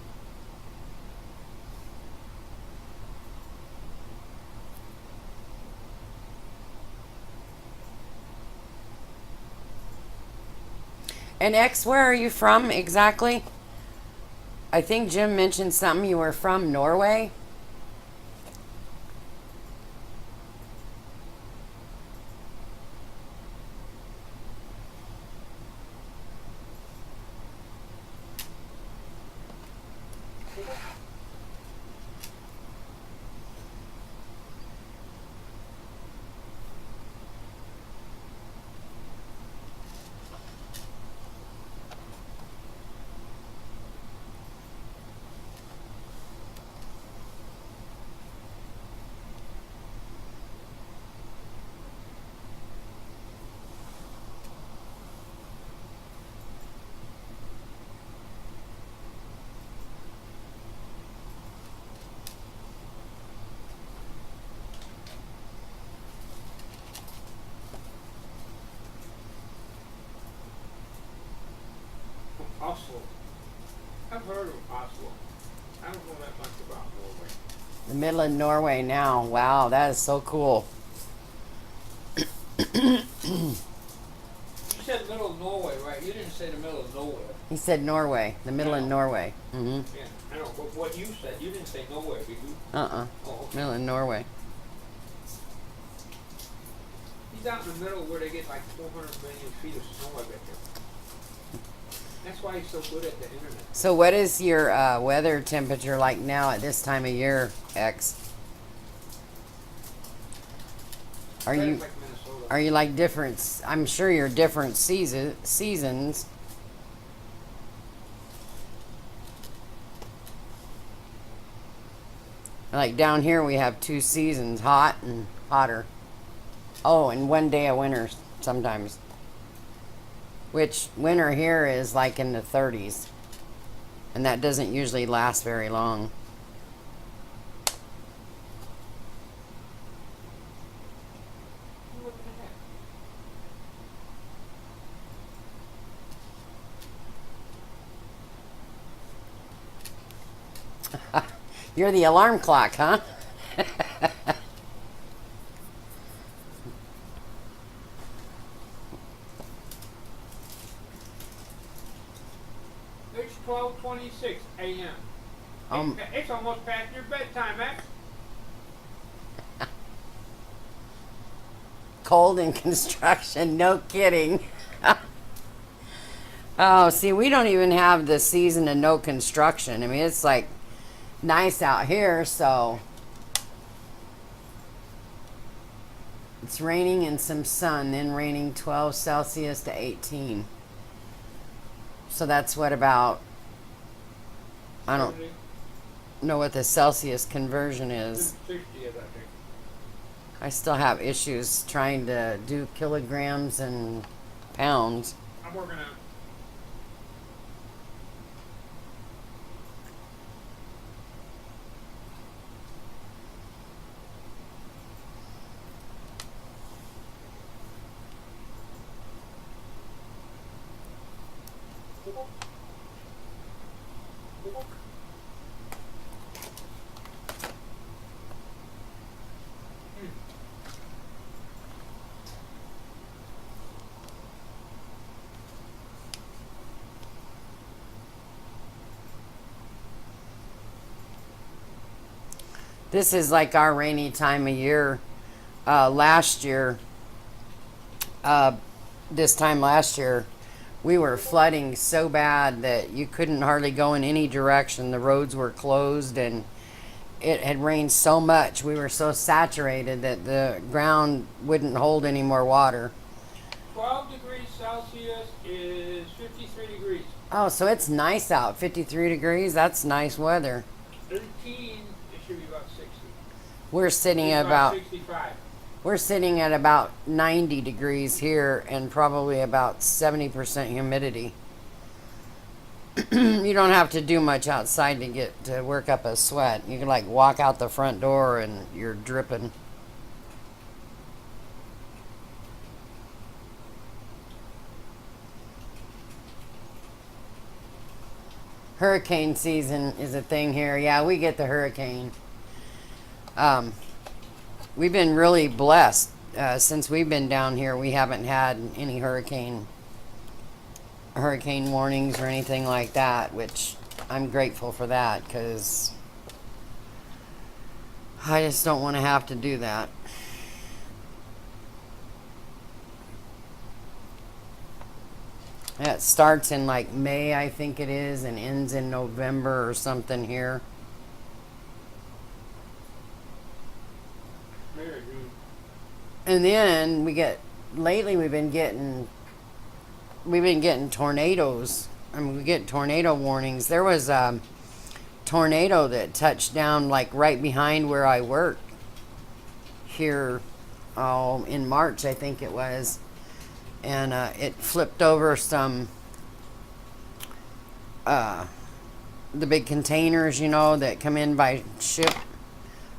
And X, where are you from exactly? I think Jim mentioned something. You were from Norway. Oslo. I've heard of Oslo. I don't know that much about Norway. The middle of Norway now. Wow, that is so cool. You said middle of Norway, right? You didn't say the middle of nowhere. He said Norway, the middle of Norway. Mm-hmm. Yeah, I know. But what you said, you didn't say nowhere, did you? Uh-uh. Oh, okay. Middle of Norway. He's out in the middle where they get like 400 million feet of snow, I bet you. That's why he's so good at the internet. So what is your weather temperature like now at this time of year, X? Are That's you like Minnesota. are you like different? I'm sure you're different seasons. Like down here we have 2 seasons, hot and hotter. Oh, and 1 day of winter sometimes. Which winter here is like in the 30s. And that doesn't usually last very long. What the heck? You're the alarm clock, huh? It's 12:26 a.m. It's almost past your bedtime, Max. Cold in construction, no kidding. Oh, see, we don't even have the season of no construction. I mean, it's like nice out here, so it's raining and some sun, then raining 12 Celsius to 18. So that's what about, I don't know what the Celsius conversion is. 60 is, I think. I still have issues trying to do kilograms and pounds. I'm working on. This is like our rainy time of year. Last year, this time last year, we were flooding so bad that you couldn't hardly go in any direction. The roads were closed and it had rained so much. We were so saturated that the ground wouldn't hold any more water. 12 degrees Celsius is 53 degrees. Oh, so it's nice out. 53 degrees. That's nice weather. 13, it should be about 60. We're sitting It's at about 65. We're sitting at about 90 degrees here and probably about 70% humidity. You don't have to do much outside to get to work up a sweat. You can like walk out the front door and you're dripping. Hurricane season is a thing here. Yeah, we get the hurricane. We've been really blessed since we've been down here. We haven't had any hurricane warnings or anything like that, which I'm grateful for that because I just don't want to have to do that. It starts in like May, I think it is, and ends in November or something here. Very good. And then lately we've been getting tornadoes. I mean, we get tornado warnings. There was a tornado that touched down like right behind where I work here in March, I think it was. And it flipped over some the big containers, that come in by ship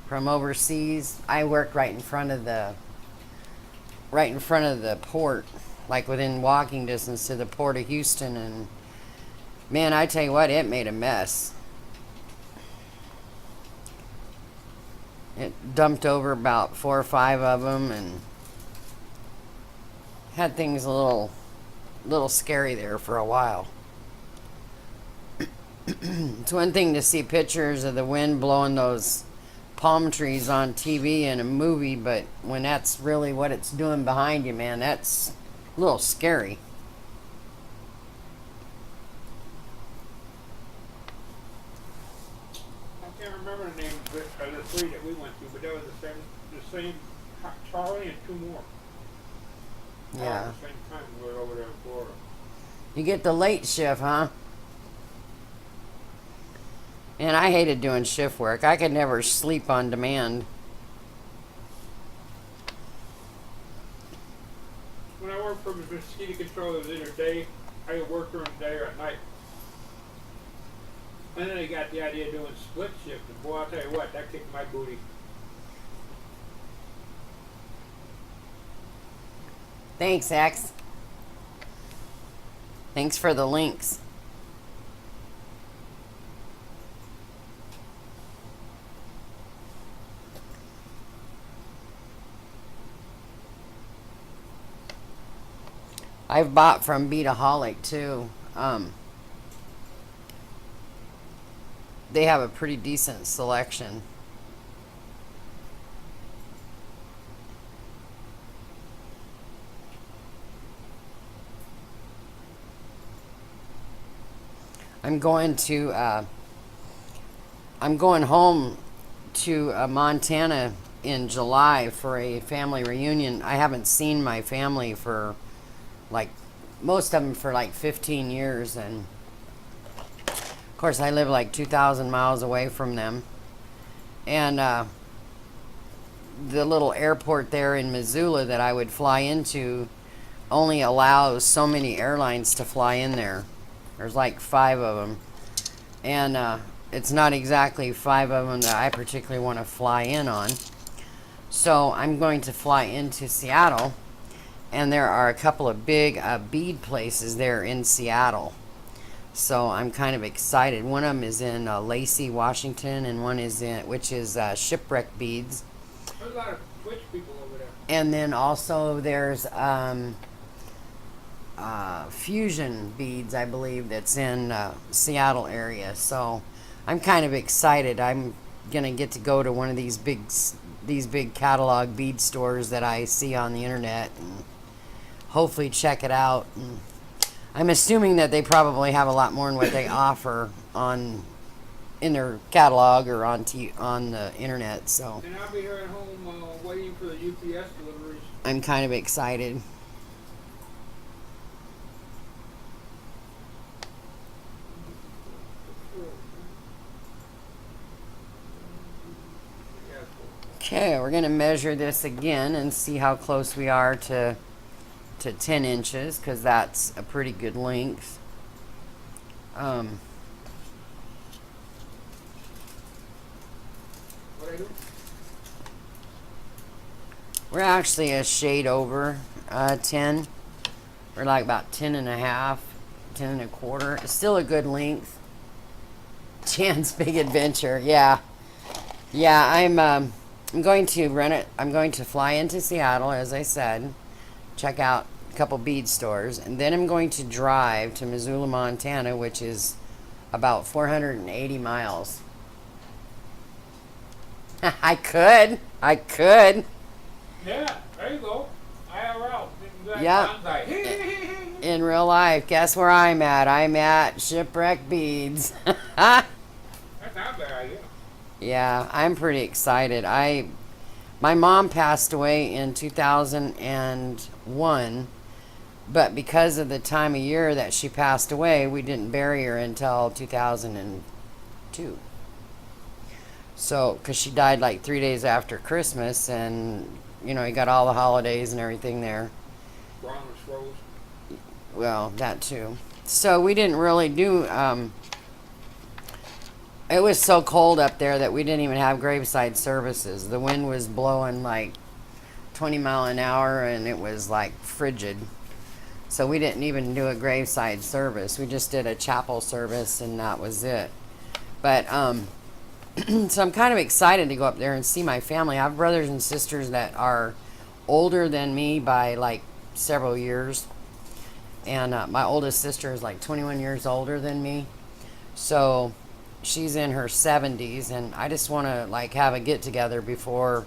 from overseas. I work right in front of the port, like within walking distance to the port of Houston, and Man, I tell you what, it made a mess. It dumped over about 4 or 5 of them and had things a little scary there for a while. It's one thing to see pictures of the wind blowing those palm trees on TV in a movie, but when that's really what it's doing behind you, man, that's a little scary. I can't remember the name of the 3 that we went through, but that was the same Charlie and 2 more. All Yeah. at the same time we were over there in Florida. You get the late shift, huh? And I hated doing shift work. I could never sleep on demand. When I worked for mosquito control, it was either day, I could work during the day or at night. And then they got the idea of doing split shift, and boy, I'll tell you what, that kicked my booty. Thanks, X. Thanks for the links. I've bought from Beataholic too. They have a pretty decent selection. I'm going home to Montana in July for a family reunion. I haven't seen my family for like most of them for like 15 years, and of course I live like 2,000 miles away from them, and the little airport there in Missoula that I would fly into only allows so many airlines to fly in there. There's like 5 of them, and it's not exactly 5 of them that I particularly want to fly in on. So I'm going to fly into Seattle, and there are a couple of big bead places there in Seattle. So I'm kind of excited. One of them is in Lacey, Washington, and one is which is Shipwreck Beads. There's a lot of Twitch people over there. And then also there's Fusion Beads, I believe, that's in Seattle area. So I'm kind of excited. I'm gonna get to go to one of these big catalog bead stores that I see on the internet and hopefully check it out. And I'm assuming that they probably have a lot more than what they offer in their catalog or on the internet. So And I'll be here at home waiting for the UPS deliveries. I'm kind of excited. Okay, we're going to measure this again and see how close we are to 10 inches, because that's a pretty good length. What I do? We're actually a shade over 10. We're like about 10 and a half, 10 and a quarter. It's still a good length. Jan's Big Adventure, yeah. Yeah, I'm going to run it. I'm going to fly into Seattle, as I said, check out a couple bead stores, and then I'm going to drive to Missoula, Montana, which is about 480 miles. I could. Yeah, there you go. IRL. Yeah. In real life, guess where I'm at? I'm at Shipwreck Beads. That's not a bad idea. Yeah, I'm pretty excited. My mom passed away in 2001, but because of the time of year that she passed away, we didn't bury her until 2002. So, because she died like 3 days after Christmas, and you got all the holidays and everything there. Brown Rose. Well, that too. So we didn't really do. It was so cold up there that we didn't even have graveside services. The wind was blowing like 20 mile an hour, and it was like frigid. So we didn't even do a graveside service. We just did a chapel service, and that was it. But so I'm kind of excited to go up there and see my family. I have brothers and sisters that are older than me by like several years, and my oldest sister is like 21 years older than me. So she's in her 70s, and I just want to like have a get together before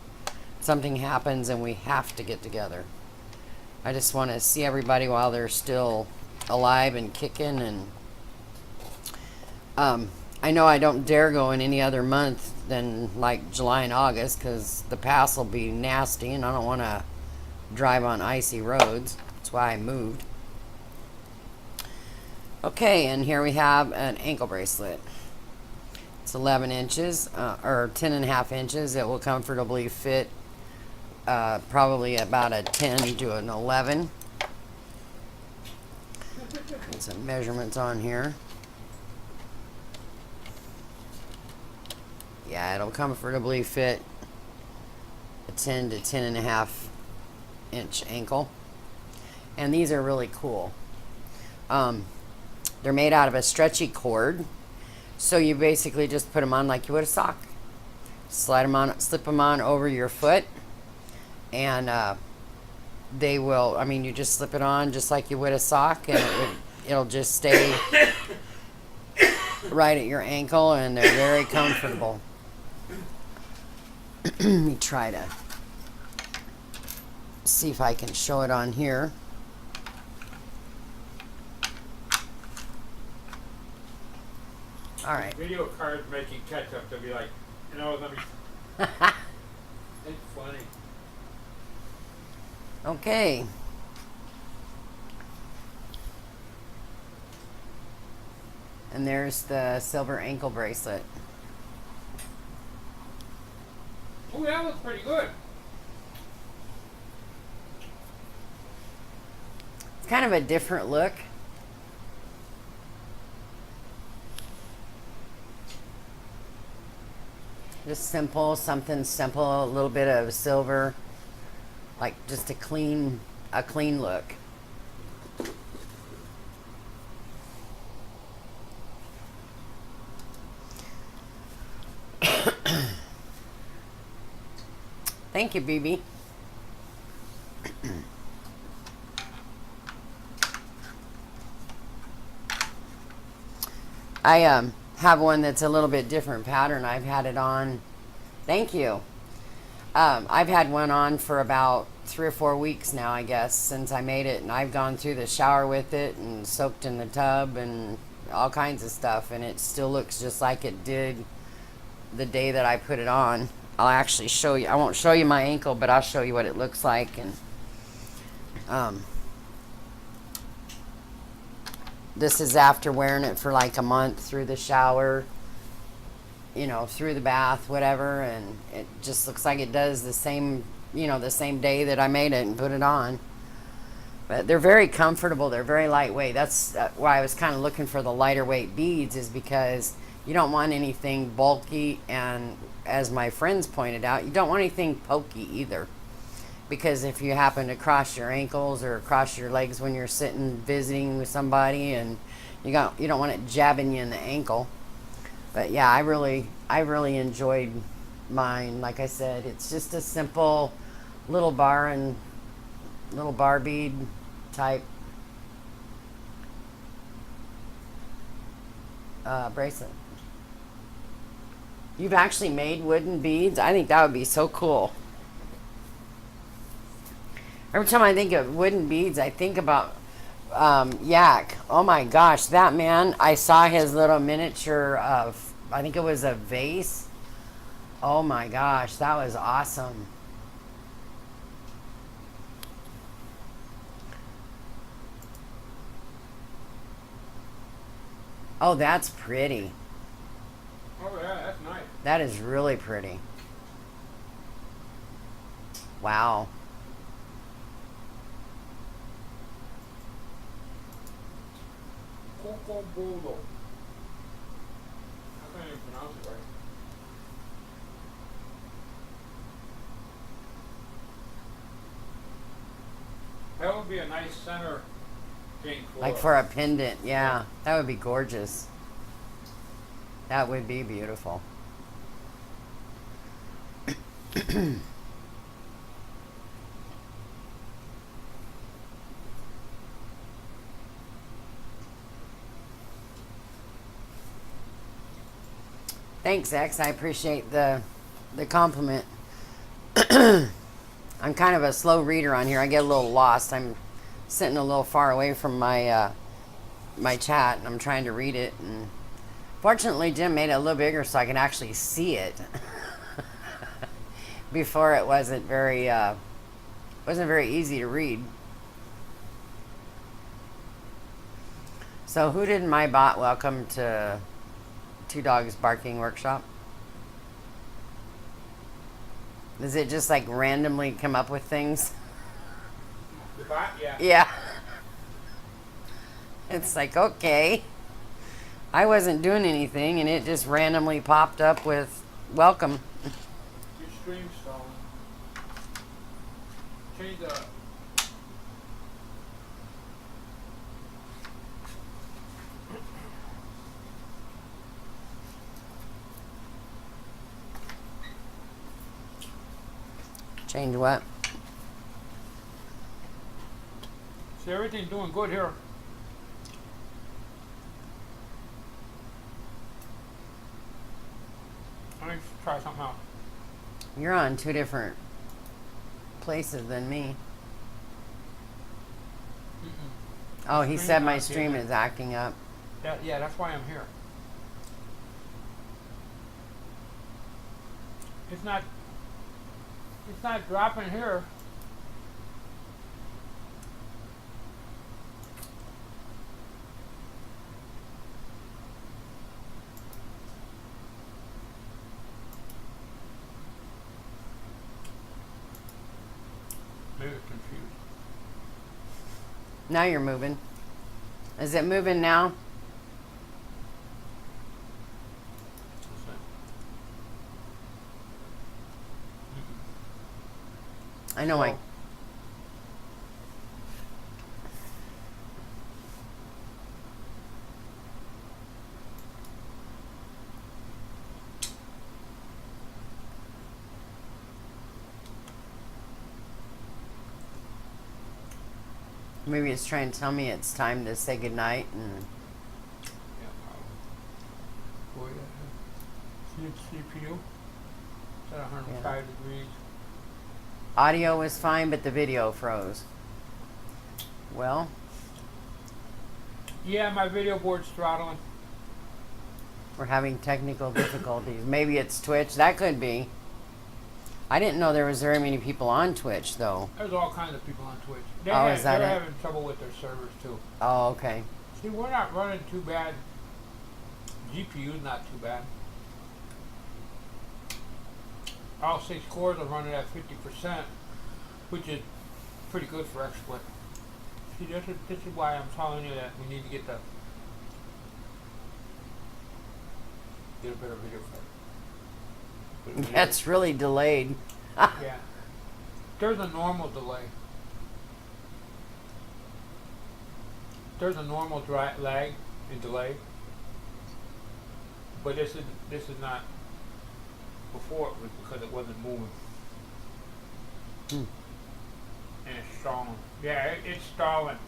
something happens and we have to get together. I just want to see everybody while they're still alive and kicking. And I know I don't dare go in any other month than like July and August because the pass will be nasty and I don't want to drive on icy roads. That's why I moved. Okay, and here we have an ankle bracelet. It's 11 inches or 10 and a half inches. It will comfortably fit probably about a 10 to an 11. Get some measurements on here. Yeah, it'll comfortably fit a 10 to 10 and a half inch ankle. And these are really cool. They're made out of a stretchy cord. So you basically just put them on like you would a sock. Slide them on, slip them on over your foot. And they will, I mean, you just slip it on just like you would a sock, and it'll just stay right at your ankle, and they're very comfortable. Let me try to see if I can show it on here. All right. Video cards making catch up. They'll be like, let me. It's funny. Okay. And there's the silver ankle bracelet. Oh, that looks pretty good. It's kind of a different look. Just simple, something simple, a little bit of silver, like just a clean look. Thank you, BB. I have one that's a little bit different pattern. I've had it on. Thank you. I've had one on for about 3 or 4 weeks now, I guess, since I made it, and I've gone through the shower with it and soaked in the tub and all kinds of stuff, and it still looks just like it did the day that I put it on. I'll actually show you. I won't show you my ankle, but I'll show you what it looks like. And this is after wearing it for like a month through the shower, through the bath, whatever, and it just looks like it does the same, the same day that I made it and put it on. But they're very comfortable. They're very lightweight. That's why I was kind of looking for the lighter weight beads, is because you don't want anything bulky, and as my friends pointed out, you don't want anything pokey either. Because if you happen to cross your ankles or cross your legs when you're sitting visiting with somebody, and you don't want it jabbing you in the ankle. But yeah, I really enjoyed mine. Like I said, it's just a simple little bar bead type bracelet. You've actually made wooden beads? I think that would be so cool. Every time I think of wooden beads, I think about Yak. Oh my gosh, that man, I saw his little miniature of, I think it was a vase. Oh my gosh, that was awesome. Oh, that's pretty. Oh yeah, that's nice. That is really pretty. Wow. Coco Bolo. I can't even pronounce it right. That would be a nice center Pink Like for a pendant, yeah. That would be gorgeous. That would be beautiful. Thanks, X. I appreciate the compliment. I'm kind of a slow reader on here. I get a little lost. I'm sitting a little far away from my my chat, and I'm trying to read it. And fortunately, Jim made it a little bigger so I can actually see it. Before it wasn't very easy to read. So who did my bot welcome to Two Dogs Barking Workshop? Does it just like randomly come up with things? The bot, yeah. Yeah. It's like, okay. I wasn't doing anything and it just randomly popped up with welcome. Your stream's stalling. Change the. Change what? See, everything's doing good here. Let me try something else. You're on two different places than me. Oh, he Stream's said my not stream getting is acting up. Yeah, that's why I'm here. It's not dropping here. Maybe it's confused. Now you're moving. Is it moving now? Let's see. I know I. So- Maybe it's trying to tell me it's time to say goodnight. And Yeah, probably. CPU. It's at 105 degrees. audio was fine, but the video froze. Well, Yeah, my video board's throttling. we're having technical difficulties. Maybe it's Twitch. That could be. I didn't know there was very many people on Twitch, though. There's all kinds of people on Twitch. Is that they're it? having trouble with their servers too. Oh, okay. See, we're not running too bad. GPU's not too bad. All 6 cores are running at 50%, which is pretty good for XSplit. See, this is why I'm telling you that we need to get a better video card. That's really delayed. Yeah. There's a normal delay. There's a normal lag and delay. But this is not. Before it was because it wasn't moving. Hmm. And it's stalling. Yeah, it's stalling.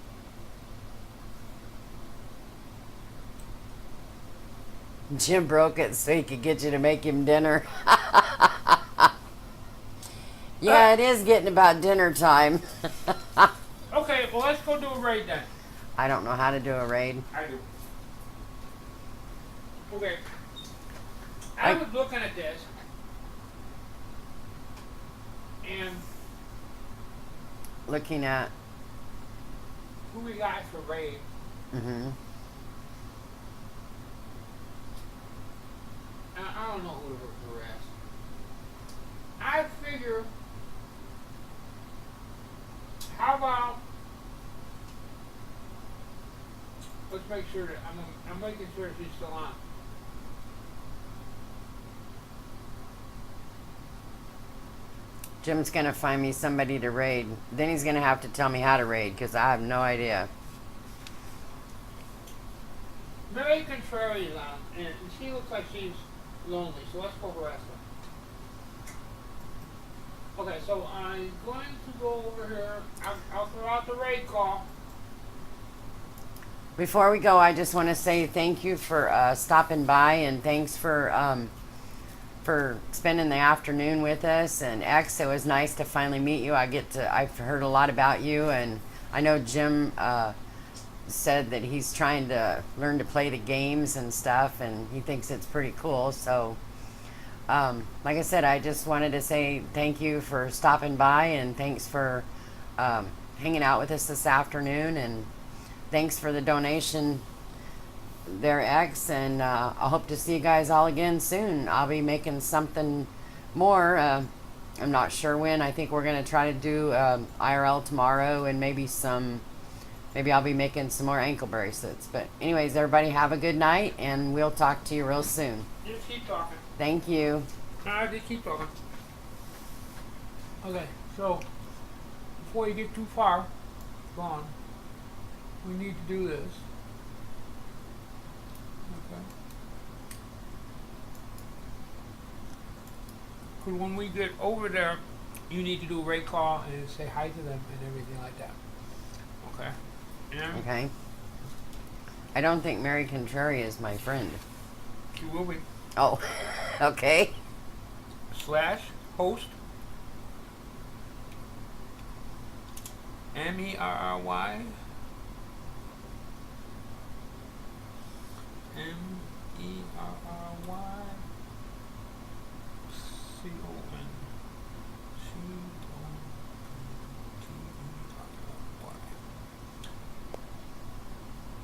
Jim broke it so he could get you to make him dinner. Yeah, it is getting about dinner time. Okay, well let's go do a raid then. I don't know how to do a raid. I do. Okay. I I- was looking at this. And Looking at. who we got for raid. Mm-hmm. I don't know who to harass. I figure, how about, let's make sure that, I'm making sure she's still on. Jim's gonna find me somebody to raid. Then he's gonna have to tell me how to raid because I have no idea. Mary Contreras is on, and she looks like she's lonely, so let's go harass her. Okay, so I'm going to go over here. I'll throw out the raid call. Before we go, I just want to say thank you for stopping by, and thanks for spending the afternoon with us. And X, it was nice to finally meet you. I've heard a lot about you, and I know Jim said that he's trying to learn to play the games and stuff, and he thinks it's pretty cool. So, like I said, I just wanted to say thank you for stopping by, and thanks for hanging out with us this afternoon, and thanks for the donation there, X, and I hope to see you guys all again soon. I'll be making something more. I'm not sure when. I think we're going to try to do IRL tomorrow, and maybe I'll be making some more ankle bracelets. But anyways, everybody have a good night, and we'll talk to you real soon. Just keep talking. Thank you. No, just keep talking. Okay, so before you get too far gone, we need to do this. Okay. Because when we get over there, you need to do a raid call and say hi to them and everything like that. Okay. And Okay. I don't think Mary Contreras is my friend. she will be Oh, okay. /host MERRY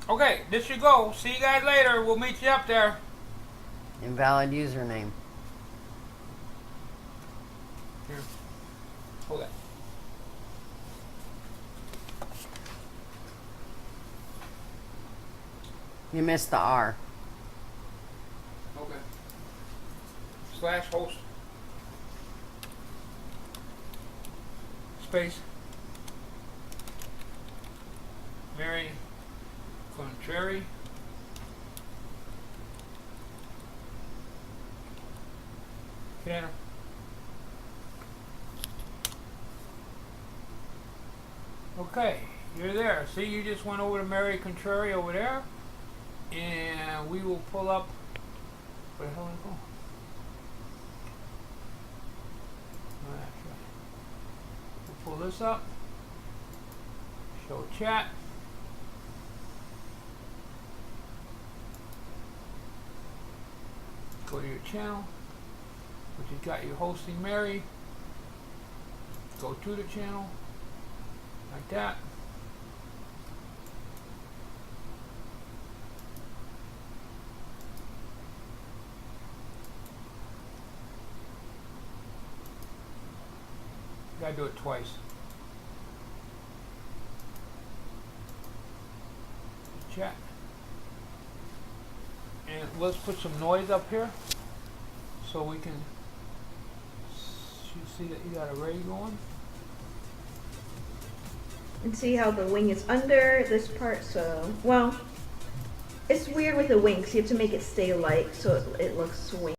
Okay, this should go. See you guys later. We'll meet you up there. Invalid username. Here. Hold that. You missed the R. Okay. /host space Mary Contrary Canada. Okay, you're there. See, you just went over to Mary Contrary over there, and we will pull up. Where the hell did it go? Oh, that's right. We'll pull this up. Show chat. Go to your channel, which has got you hosting Mary. Go to the channel, like that. You gotta do it twice. Chat. And let's put some noise up here so we can see that you got a ray going. And see how the wing is under this part, so, well, it's weird with the wing, so you have to make it stay light so it looks swing.